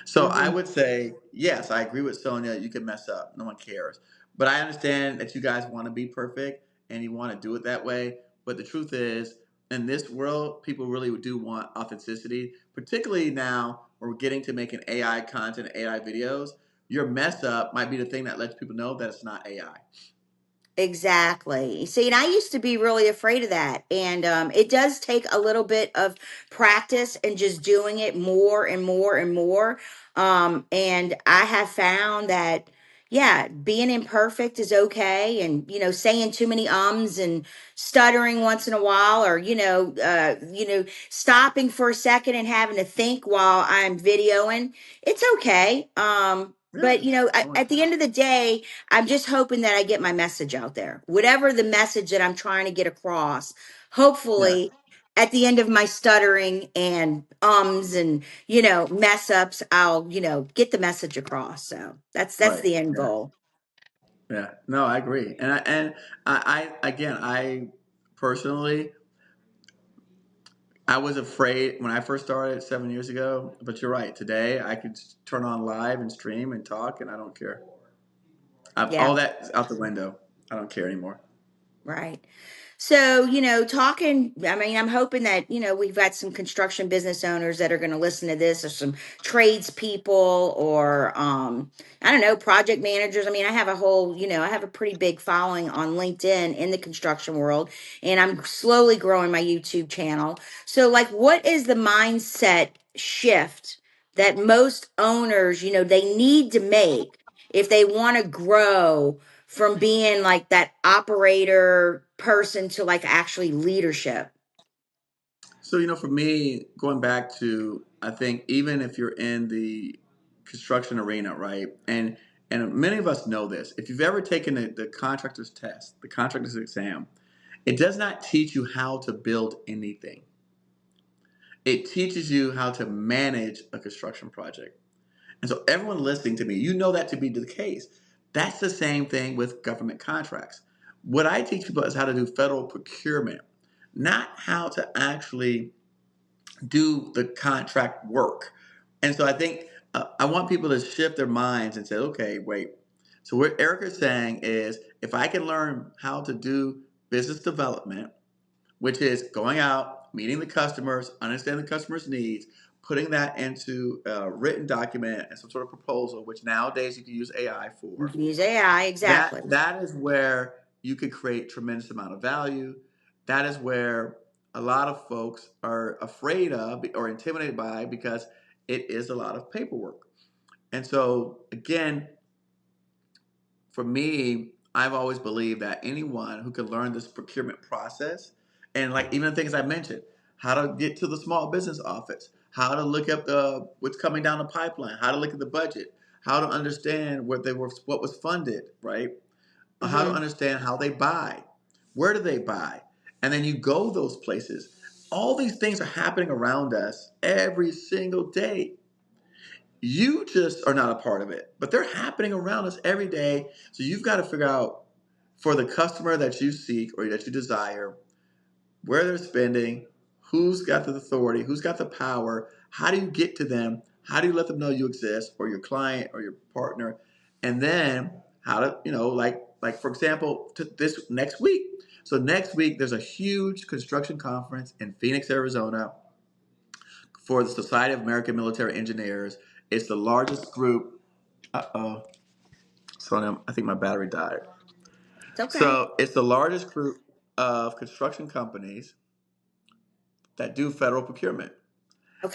So I Hmm. would say, yes, I agree with Sonia. You can mess up. No one cares. But I understand that you guys want to be perfect and you want to do it that way. But the truth is, in this world, people really do want authenticity, particularly now we're getting to making AI content, AI videos. Your mess up might be the thing that lets people know that it's not AI. Exactly. See, and I used to be really afraid of that. And it does take a little bit of practice and just doing it more and more and more. And I have found that, yeah, being imperfect is okay. And, saying too many ums and stuttering once in a while, or, stopping for a second and having to think while I'm videoing, it's okay. Yeah. But, Oh, at the end of the day, I'm just hoping that I get my message out there. Whatever the message that I'm trying to get across, yeah. hopefully at the end of my stuttering and and mess ups, I'll, get the message across. So that's Right. the end Yeah. goal. Yeah. No, I agree. And I again, I personally, I was afraid when I first started 7 years ago, but you're right. Today, I could turn on live and stream and talk, and I don't care. Yeah, All that is out the window. I don't care anymore. right. So, talking, I mean, I'm hoping that, we've got some construction business owners that are going to listen to this, or some tradespeople, or, I don't know, project managers. I mean, I have a whole, I have a pretty big following on LinkedIn in the construction world, and I'm slowly growing my YouTube channel. So, like, what is the mindset shift that most owners, they need to make if they want to grow from being like that operator person to like actually leadership? So, for me, going back to, I think even if you're in the construction arena, right? And many of us know this. If you've ever taken the contractor's test, the contractor's exam, it does not teach you how to build anything. It teaches you how to manage a construction project. And so everyone listening to me, you know that to be the case. That's the same thing with government contracts. What I teach people is how to do federal procurement, not how to actually do the contract work. And so I think I want people to shift their minds and say, okay, wait. So what Eric is saying is if I can learn how to do business development, which is going out, meeting the customers, understanding the customer's needs, putting that into a written document and some sort of proposal, which nowadays you can use AI You for. can use AI, exactly. That is where you could create tremendous amount of value. That is where a lot of folks are afraid of or intimidated by because it is a lot of paperwork. And so again, for me, I've always believed that anyone who can learn this procurement process and like even the things I mentioned, how to get to the small business office, how to look up the what's coming down the pipeline, how to look at the budget, how to understand what was funded, right? How to Mm-hmm. understand how they buy, where do they buy, and then you go those places. All these things are happening around us every single day. You just are not a part of it, but they're happening around us every day. So you've got to figure out for the customer that you seek or that you desire, where they're spending, who's got the authority, who's got the power, how do you get to them, how do you let them know you exist, or your client or your partner, and then how to, like for example, to this next week. So next week there's a huge construction conference in Phoenix, Arizona for the Society of American Military Engineers. It's the largest group. Uh-oh. So I think my battery died. It's okay. So it's the largest group of construction companies that do federal procurement.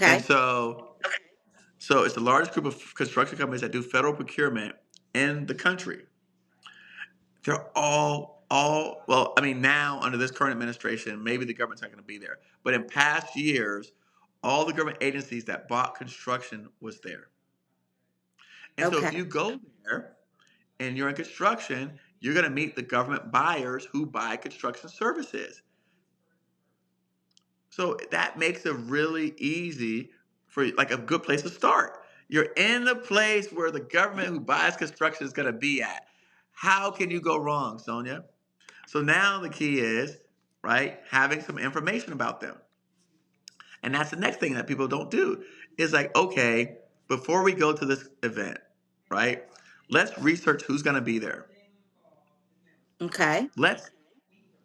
And Okay. so it's the largest group of construction companies that do federal procurement in the country. They're all well, I mean, now under this current administration, maybe the government's not going to be there. But in past years, all the government agencies that bought construction was there. And so if Okay. you go there and you're in construction, you're going to meet the government buyers who buy construction services. So that makes it really easy for like a good place to start. You're in the place where the government who buys construction is going to be at. How can you go wrong, Sonya? So now the key is, right, having some information about them. And that's the next thing that people don't do is like, okay, before we go to this event, right, let's research who's going to be there. Okay. Let's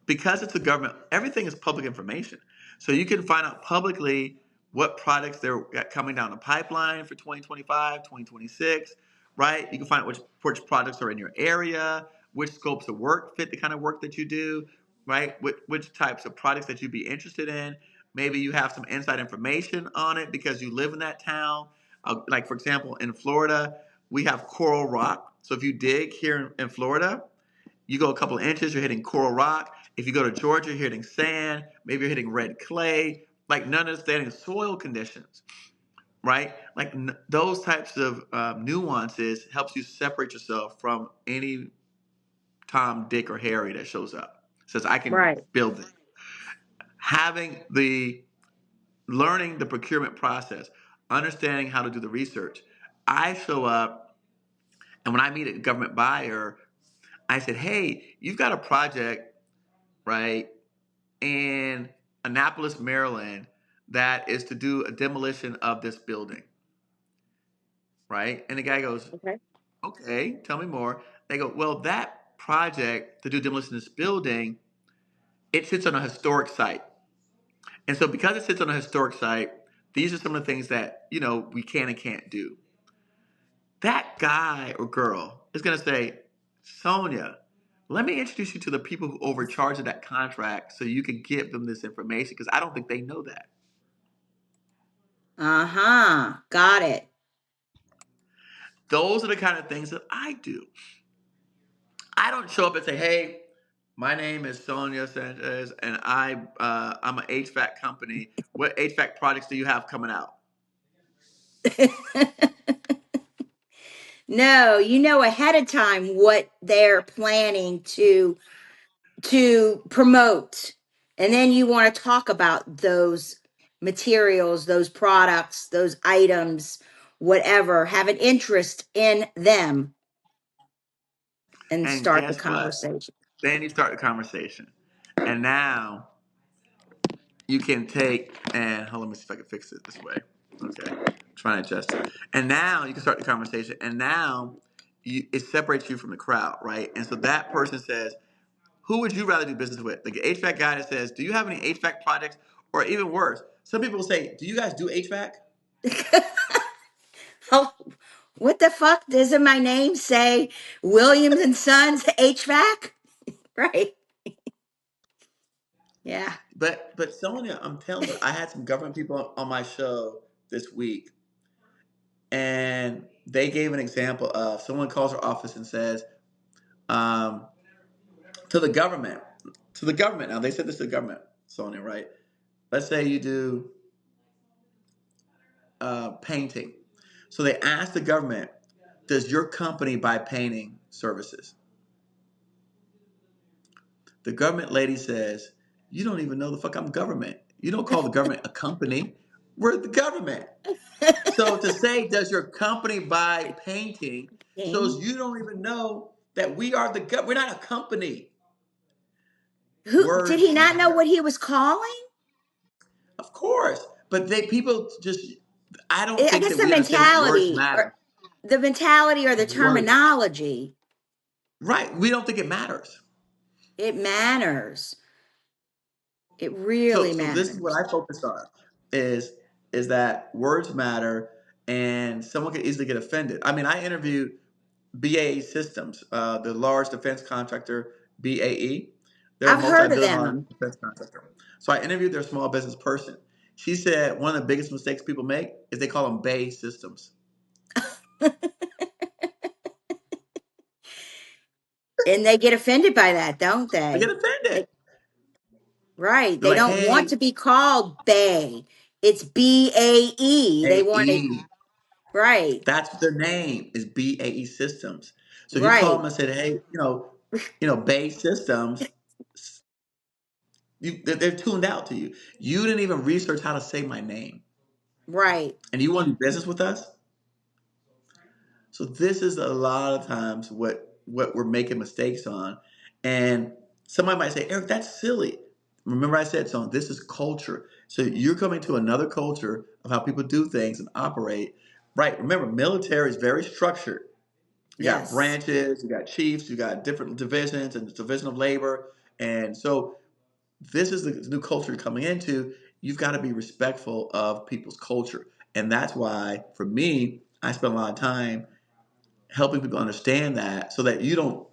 because it's a government, everything is public information. So you can find out publicly what products they're got coming down the pipeline for 2025, 2026, right? You can find out which projects are in your area, which scopes of work fit the kind of work that you do, right? Which types of products that you'd be interested in. Maybe you have some inside information on it because you live in that town. Like, for example, in Florida, we have coral rock. So if you dig here in Florida, you go a couple of inches, you're hitting coral rock. If you go to Georgia, you're hitting sand. Maybe you're hitting red clay. Like none understanding soil conditions, right? Like those types of nuances helps you separate yourself from any Tom, Dick, or Harry that shows up. Says I can Right. build it. Having the learning the procurement process, understanding how to do the research. I show up, and when I meet a government buyer, I said, "Hey, you've got a project, right? In Annapolis, Maryland, that is to do a demolition of this building, right?" And the guy goes, Okay. "Okay, tell me more." They go, "Well, that project to do demolition of this building it sits on a historic site. And so because it sits on a historic site, these are some of the things that, we can and can't do. That guy or girl is going to say, Sonya, let me introduce you to the people who overcharged that contract so you can give them this information because I don't think they know that. Uh-huh. Got it. Those are the kind of things that I do. I don't show up and say, hey, my name is Sonya Sanchez and I'm an HVAC company. What HVAC products do you have coming out? No, you know ahead of time what they're planning to promote. And then you want to talk about those materials, those products, those items, whatever, have an interest in them and And start the guess what? conversation. Then you start the conversation. And now you can take and hold on, let me see if I can fix it this way. Okay. I'm trying to adjust it. And now you can start the conversation. And now it separates you from the crowd, right? And so that person says, who would you rather do business with? The HVAC guy that says, do you have any HVAC projects? Or even worse, some people say, do you guys do HVAC? Oh, what the fuck? Doesn't my name say Williams and Sons HVAC? Right. Yeah. But Sonia, I'm telling you, I had some government people on my show this week, and they gave an example of someone calls her office and says, um, to the government, Now they said this to the government, Sonia, right? Let's say you do painting. So they asked the government, does your company buy painting services? The government lady says, you don't even know the fuck I'm government. You don't call the government a company. We're the government. So to say, does your company buy painting shows King. you don't even know that we are the government. We're not a company. Who did Words he not know matter. what he was calling? Of course. But people just, I don't I think guess that we understand that words matter. the mentality or the Words. terminology, Right. We don't think it matters. it matters. It So really so this is what matters. I focus on is is that words matter and someone can easily get offended. I mean, I interviewed BAE Systems, the large defense contractor BAE. They're a I've heard of multi-billion dollar them. defense contractor. So I interviewed their small business person. She said one of the biggest mistakes people make is they call them BAE Systems. And they get offended by that, don't They get they? offended. Right. They're They like, don't want hey, to be called Bay. It's BAE. They want to, AE. right, That's their name is BAE Systems. So if you call them right, and said, hey, BAE Systems, they're tuned out to you. You didn't even research how to say my name, right. and you want to do business with us. So this is a lot of times what we're making mistakes on, and somebody might say, Eric, that's silly. Remember, I said so. This is culture. So you're coming to another culture of how people do things and operate. Right. Remember, military is very structured. You got Yes. branches, you got chiefs, you got different divisions and division of labor. And so this is the new culture you're coming into. You've got to be respectful of people's culture. And that's why, for me, I spend a lot of time helping people understand that so that you don't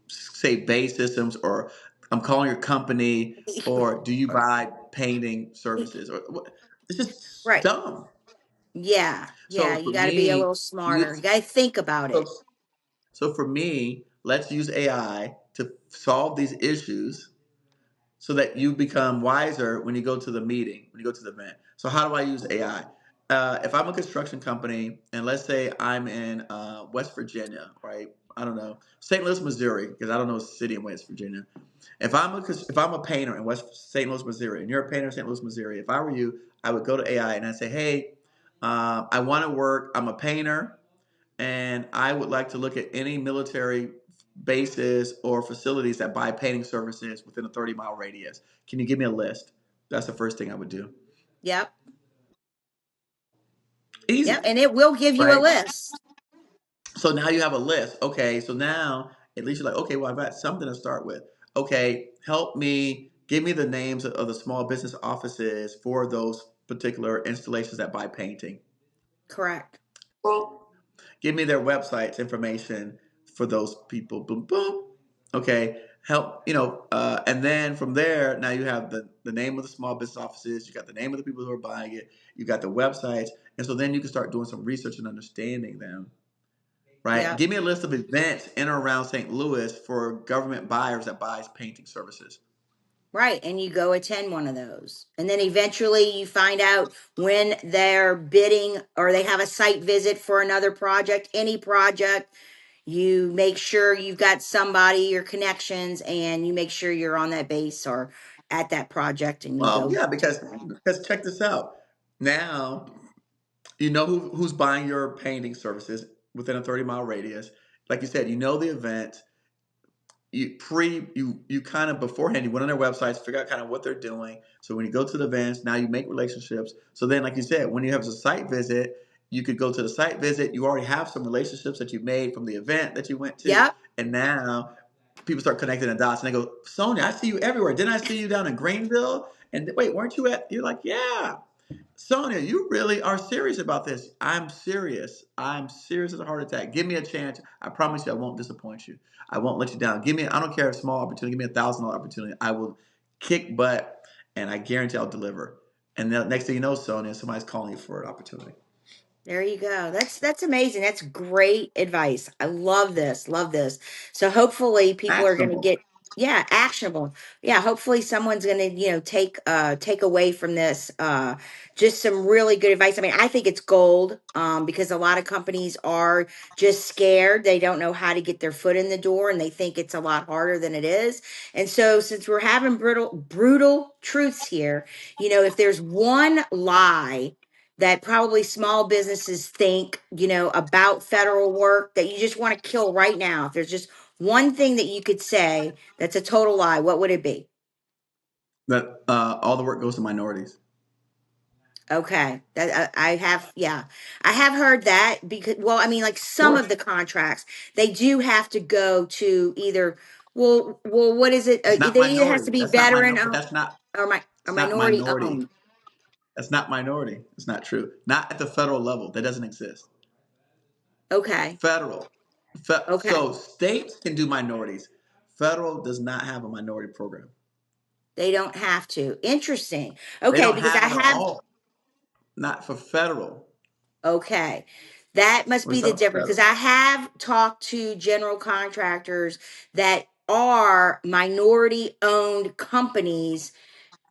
say base systems or I'm calling your company or do you buy painting services or what? It's just Right. dumb. Yeah. Yeah. So You for got to be a me, little smarter. You got to think about so it. So for me, let's use AI to solve these issues so that you become wiser when you go to the meeting, when you go to the event. So how do I use AI? If I'm a construction company and let's say I'm in West Virginia, right? I don't know, St. Louis, Missouri, because I don't know a city in West Virginia. If I'm a painter in West St. Louis, Missouri, and you're a painter in St. Louis, Missouri, if I were you, I would go to AI and I'd say, hey, I want to work. I'm a painter and I would like to look at any military bases or facilities that buy painting services within a 30-mile radius. Can you give me a list? That's the first thing I would do. Yep. Yep. Easy, And it will give you a right? list. So now you have a list. Okay, so now at least you're like, okay, well, I've got something to start with. Okay, help me Give me the names of the small business offices for those particular installations that buy painting. Correct. Well, give me their websites information for those people. Boom, boom. Okay, help, and then from there, now you have the name of the small business offices, you got the name of the people who are buying it, you got the websites, and so then you can start doing some research and understanding them, right? Yep. Give me a list of events in or around St. Louis for government buyers that buys painting services. Right. And you go attend one of those. And then eventually you find out when they're bidding or they have a site visit for another project, any project. You make sure you've got somebody, your connections, and you make sure you're on that base or at that project and you Well, go yeah, take because them. because check this out. Now you know who's buying your painting services within a 30-mile radius. Like you said, you know the event. You kind of beforehand you went on their websites, figure out kind of what they're doing. So when you go to the events, now you make relationships. So then, like you said, when you have a site visit, you could go to the site visit. You already have some relationships that you made from the event that you went to, Yep. and now people start connecting the dots, and they go, "Sonya, I see you everywhere. Didn't I see you down in Greenville? And wait, weren't you at?" You're like, "Yeah." Sonya, you really are serious about this. I'm serious. I'm serious as a heart attack. Give me a chance. I promise you I won't disappoint you. I won't let you down. Give me, I don't care if small opportunity, give me $1,000 opportunity. I will kick butt and I guarantee I'll deliver. And the next thing you know, Sonya, somebody's calling you for an opportunity. There you go. That's amazing. That's great advice. I love this. Love this. So hopefully people are going to Actionable. get actionable. Yeah, hopefully someone's going to, take away from this just some really good advice. I mean, I think it's gold because a lot of companies are just scared. They don't know how to get their foot in the door and they think it's a lot harder than it is. And so since we're having brutal truths here, if there's one lie that probably small businesses think, about federal work that you just want to kill right now. If there's just one thing that you could say that's a total lie, what would it be? That all the work goes to minorities. Okay. That I have, yeah. I have heard that because, well, I mean, like Of some of course. the contracts, they do have to go to either, well, what is it? It's not They either has to minority. be That's not veteran minority, but that's not, or it's not minority minority. owned. That's not minority. It's not true. Not at the federal level. That doesn't exist. Okay. Federal. Okay. So states can do minorities. Federal does not have a minority program. They don't have to. Interesting. They Okay. don't Because have I it at have all. Not for federal. Okay. That must We're be the talking difference because federal. I have talked to general contractors that are minority owned companies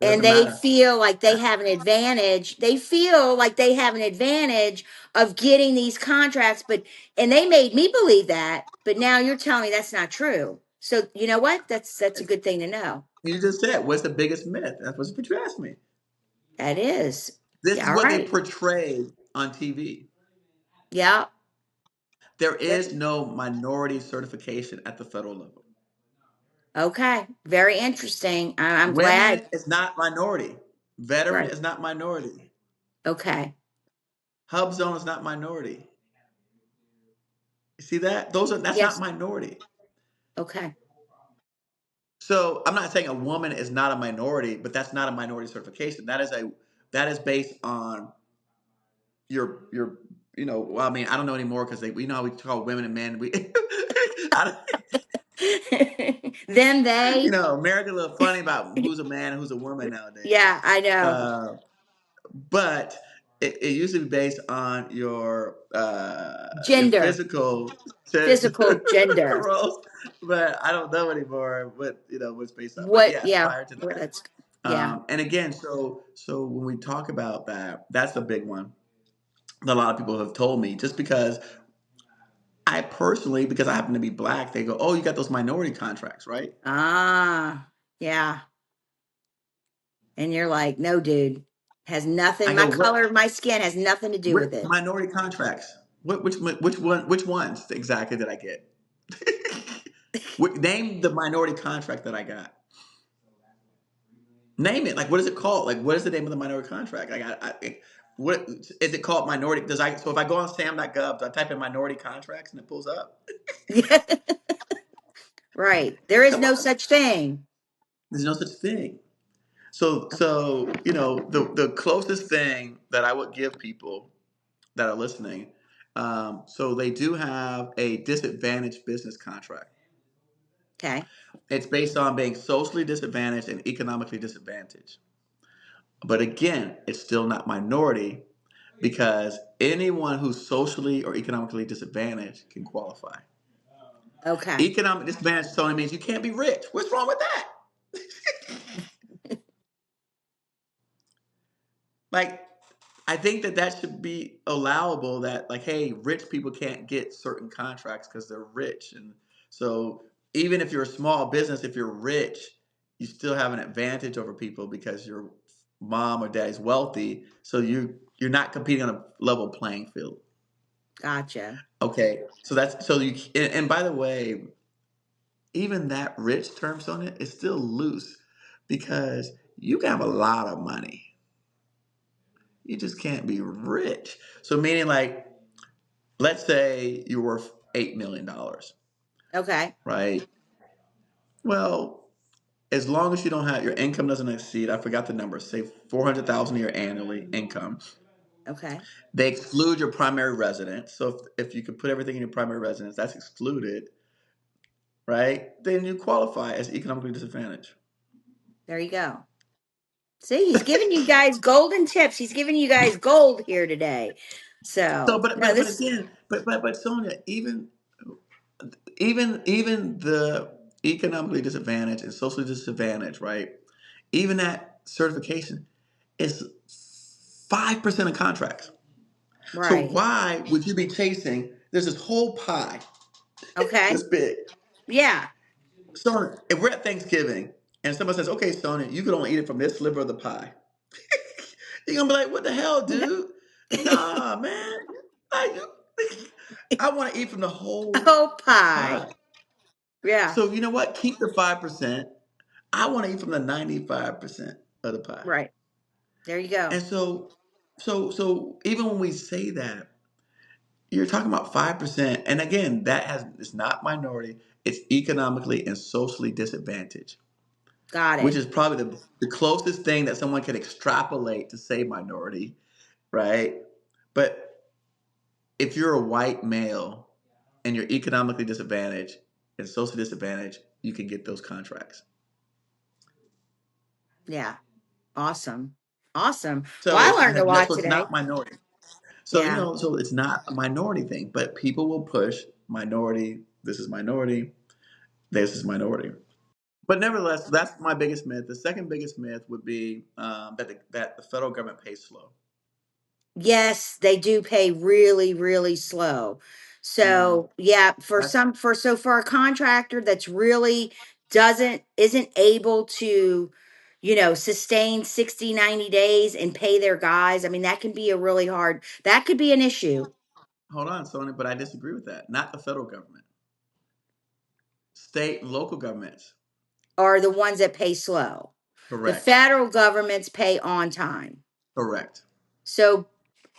It and doesn't they matter. feel like they have an advantage. They feel like they have an advantage of getting these contracts, and they made me believe that, but now you're telling me that's not true. So you know what? That's a good thing to know. You just said, what's the biggest myth? That's what you asked me. That is. This Yeah, is all what they right. portray on TV. Yeah. There That- is no minority certification at the federal level. Okay. Very interesting. I'm glad. Women is not minority. Veteran Right. is not minority. Okay. Hub zone is not minority. You see that? That's not Yes. minority. Okay. So I'm not saying a woman is not a minority, but that's not a minority certification. That is based on your well, I mean, I don't know anymore because we know how we call women and men. We I don't, Then they. America a little funny about who's a man and who's a woman nowadays. Yeah, I know. Uh, but it used to be based on your Gender, physical physical gender. roles, but I don't know anymore what's based on. But What? yes, Yeah. prior to Where that. that's. Yeah. And again, so when we talk about that, that's the big one that a lot of people have told me. Just because I personally, because I happen to be black, they go, "Oh, you got those minority contracts, right?" Ah. Yeah. And you're like, no, dude. Has nothing. I My go, color of my skin has nothing to do what with it. minority contracts? Which ones exactly did I get? Name the minority contract that I got. Name it. Like, what is it called? Like, what is the name of the minority contract? What is it called? Minority? So if I go on sam.gov, do I type in minority contracts and it pulls up? Right. There is Come no on. such thing. There's no such thing. So the closest thing that I would give people that are listening, so they do have a disadvantaged business contract. Okay. It's based on being socially disadvantaged and economically disadvantaged. But again, it's still not minority because anyone who's socially or economically disadvantaged can qualify. Okay. Economic disadvantage only means you can't be rich. What's wrong with that? Like, I think that that should be allowable. That like, hey, rich people can't get certain contracts because they're rich, and so even if you're a small business, if you're rich, you still have an advantage over people because your mom or dad's wealthy. So you're not competing on a level playing field. Gotcha. Okay, so that's so you. And by the way, even that rich term, Sonia, is still loose because you can have a lot of money. You just can't be rich. So meaning like, let's say you're worth $8 million, Okay. right? Well, as long as you don't have your income doesn't exceed, I forgot the number, say 400,000 a year annually income. Okay. They exclude your primary residence. So if you could put everything in your primary residence, that's excluded, right? Then you qualify as economically disadvantaged. There you go. See, he's giving you guys golden tips. He's giving you guys gold here today. So, So, but no, but but this, again, but Sonia, even the economically disadvantaged and socially disadvantaged, right? Even that certification is 5% of contracts. So right. why would you be chasing? There's this whole pie Okay. this big. Yeah. Sonia, if we're at Thanksgiving and somebody says, "Okay, Sonia, you can only eat it from this sliver of the pie," you're gonna be like, "What the hell, dude? Nah, man. Like, I want to eat from the whole Oh, pie. pie." Yeah. So you know what? Keep the 5%. I want to eat from the 95% of the pie. Right. There you go. And so even when we say that, you're talking about 5%. And again, that has it's not minority, it's economically and socially disadvantaged, Got which it. is probably the closest thing that someone can extrapolate to say minority, right? But if you're a white male and you're economically disadvantaged and socially disadvantaged, you can get those contracts. Yeah. Awesome. Awesome. Well, So I learned a lot so it's today. not minority. So Yeah. so it's not a minority thing, but people will push minority. This is minority. But nevertheless, that's my biggest myth. The second biggest myth would be that the federal government pays slow. Yes, they do pay really, really slow. Now, So, yeah, that's for a contractor that's really isn't able to, sustain 60, 90 days and pay their guys. I mean, that can be that could be an issue. hold on, Sonia, but I disagree with that. Not the federal government, state and local governments. Are the ones that pay slow. The Correct. federal governments pay on time. Correct. So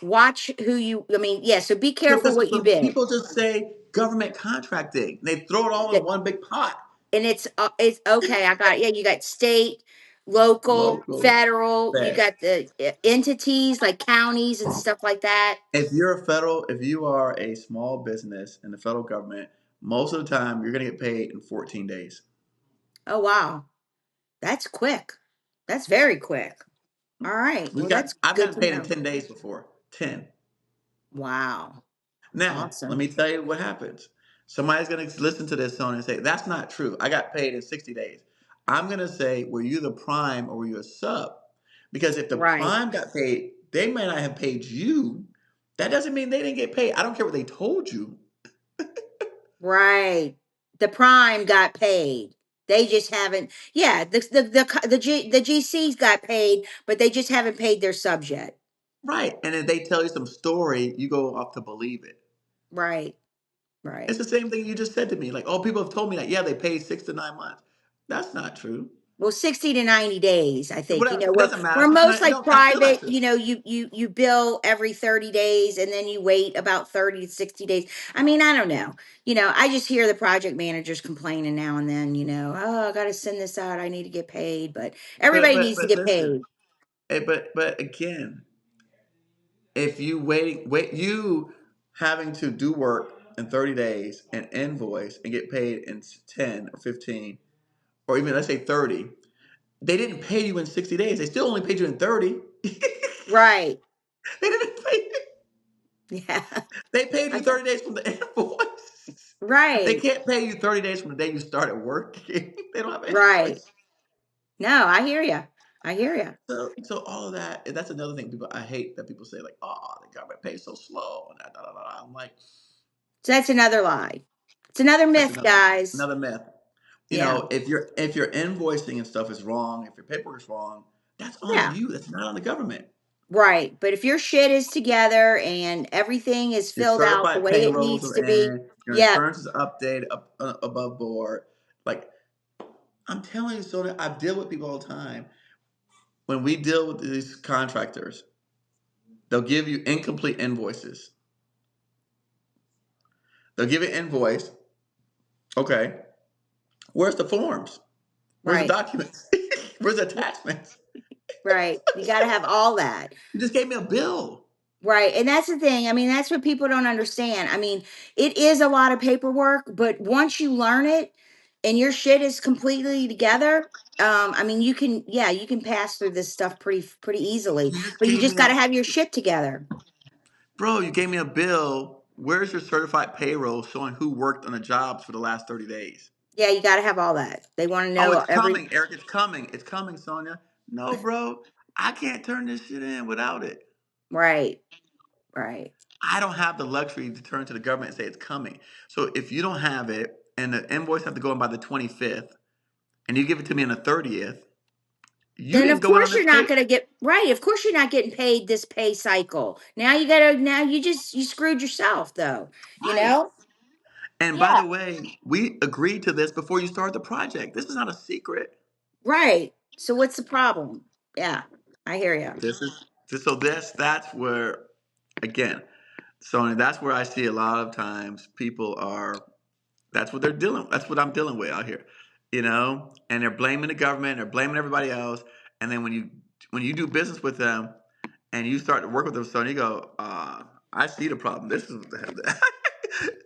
watch I mean, yeah, so be So, careful what you but bid. people just say government contracting. They throw it all in That one big pot. and it's okay. I got yeah, you got state, local, Local, federal, you fed. got the entities like counties and stuff like that. If you are a small business in the federal government, most of the time you're going to get paid in 14 days. Oh wow. That's quick. That's very quick. All right. Well, that's I've good gotten to paid in know. 10 days before. 10. Wow. Now, let Awesome. me tell you what happens. Somebody's going to listen to this song and say, that's not true. I got paid in 60 days. I'm going to say, were you the prime or were you a sub? Because if the Right. prime got paid, they may not have paid you. That doesn't mean they didn't get paid. I don't care what they told you. Right. The prime got paid. They just haven't. Yeah, the GCs got paid, but they just haven't paid their subs yet. Right. And if they tell you some story, you go off to believe it. Right. It's Right. the same thing you just said to me. Like, oh, people have told me that. Yeah, they paid 6 to 9 months. That's not true. Well, 60 to 90 days, I think. Whatever, it We're doesn't matter. we're most It like don't, that's still private, extra. you bill every 30 days and then you wait about 30 to 60 days. I mean, I don't know. I just hear the project managers complaining now and then, oh, I got to send this out. I need to get paid, but But everybody but needs to but get listen, paid. but again, if you wait you having to do work in 30 days and invoice and get paid in 10 or 15 or even let's say 30, they didn't pay you in 60 days. They still only paid you in 30. Right. They didn't pay. Yeah. They paid you I got 30 days from the invoice. They right. can't pay you 30 days from the day you started working. They don't have an Right. invoice. No, I hear you. I hear you. So all of that, and that's another thing people I hate that people say like, oh, the government pays so slow and da, da, da, da. I'm like, So that's another lie. It's another that's myth, guys. another myth. Yeah. If your invoicing and stuff is wrong, if your paperwork is wrong, that's on Yeah. you. That's not on the government. Right. But if your shit is together and everything is Your filled out the certified way it payrolls needs are to be, in. Your yeah, insurance is updated above board. Like I'm telling you, so that I deal with people all the time. When we deal with these contractors, they'll give you incomplete invoices. They'll give you an invoice. Okay, where's the forms? Where's the right. documents? Where's the attachments? Right. You got to have all that. You just gave me a bill. Right. And that's the thing. I mean, that's what people don't understand. I mean, it is a lot of paperwork, but once you learn it and your shit is completely together, I mean, you can pass through this stuff pretty easily, You just but you gave just me got a to have your shit together. bro. You gave me a bill. Where's your certified payroll showing who worked on the jobs for the last 30 days? Yeah, you got to have all that. They want to Oh, know it's every coming, Eric. It's coming. It's coming, Sonya. No, bro. I can't turn this shit in without it. right. Right. I don't have the luxury to turn to the government and say it's coming. So if you don't have it and the invoice have to go in by the 25th and you give it to me on the 30th, you Then didn't of go in on course this you're not pay. going to get right. Of course you're not getting paid this pay cycle. Now you screwed yourself though. You Right. know? And by Yeah. the way, we agreed to this before you started the project. This is not a secret. Right. So what's the problem? Yeah. I hear you. This is that's where again, Sonya, that's where I see a lot of times people are that's what they're dealing that's what I'm dealing with out here. And they're blaming the government, they're blaming everybody else. And then when you do business with them and you start to work with them, Sonya, you go, I see the problem. This is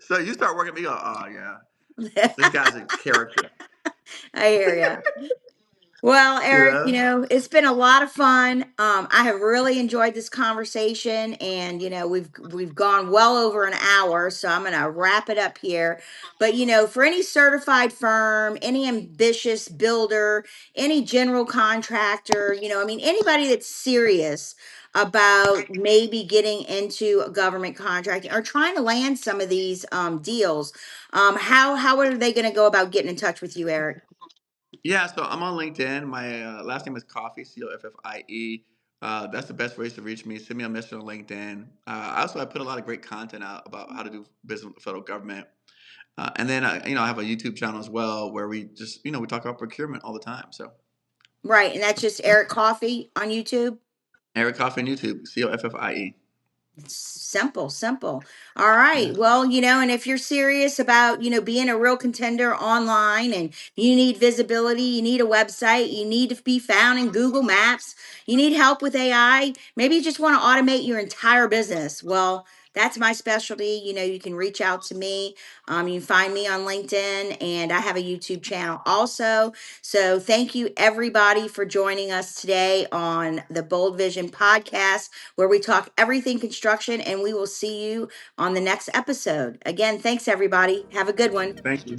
so you start working with me, you go, oh yeah, this guy's a character. I hear you. Well, You Eric, know? it's been a lot of fun. I have really enjoyed this conversation, and we've gone well over an hour, so I'm going to wrap it up here. But for any certified firm, any ambitious builder, any general contractor, I mean anybody that's serious about maybe getting into a government contracting or trying to land some of these deals, how are they going to go about getting in touch with you, Eric? Yeah, so I'm on LinkedIn. My last name is Coffee, Coffie. That's the best ways to reach me. Send me a message on LinkedIn. I put a lot of great content out about how to do business with the federal government. And then, I have a YouTube channel as well where we just, we talk about procurement all the time. So Right, and that's just Eric Coffee on YouTube. Eric Coffee on YouTube, Coffie. It's simple, simple. All right. Yeah. Well, and if you're serious about, being a real contender online and you need visibility, you need a website, you need to be found in Google Maps, you need help with AI, maybe you just want to automate your entire business. Well, that's my specialty. You can reach out to me. You can find me on LinkedIn and I have a YouTube channel also. So thank you everybody for joining us today on the Bold Vision podcast where we talk everything construction, and we will see you on the next episode. Again, thanks everybody. Have a good one. Thank you.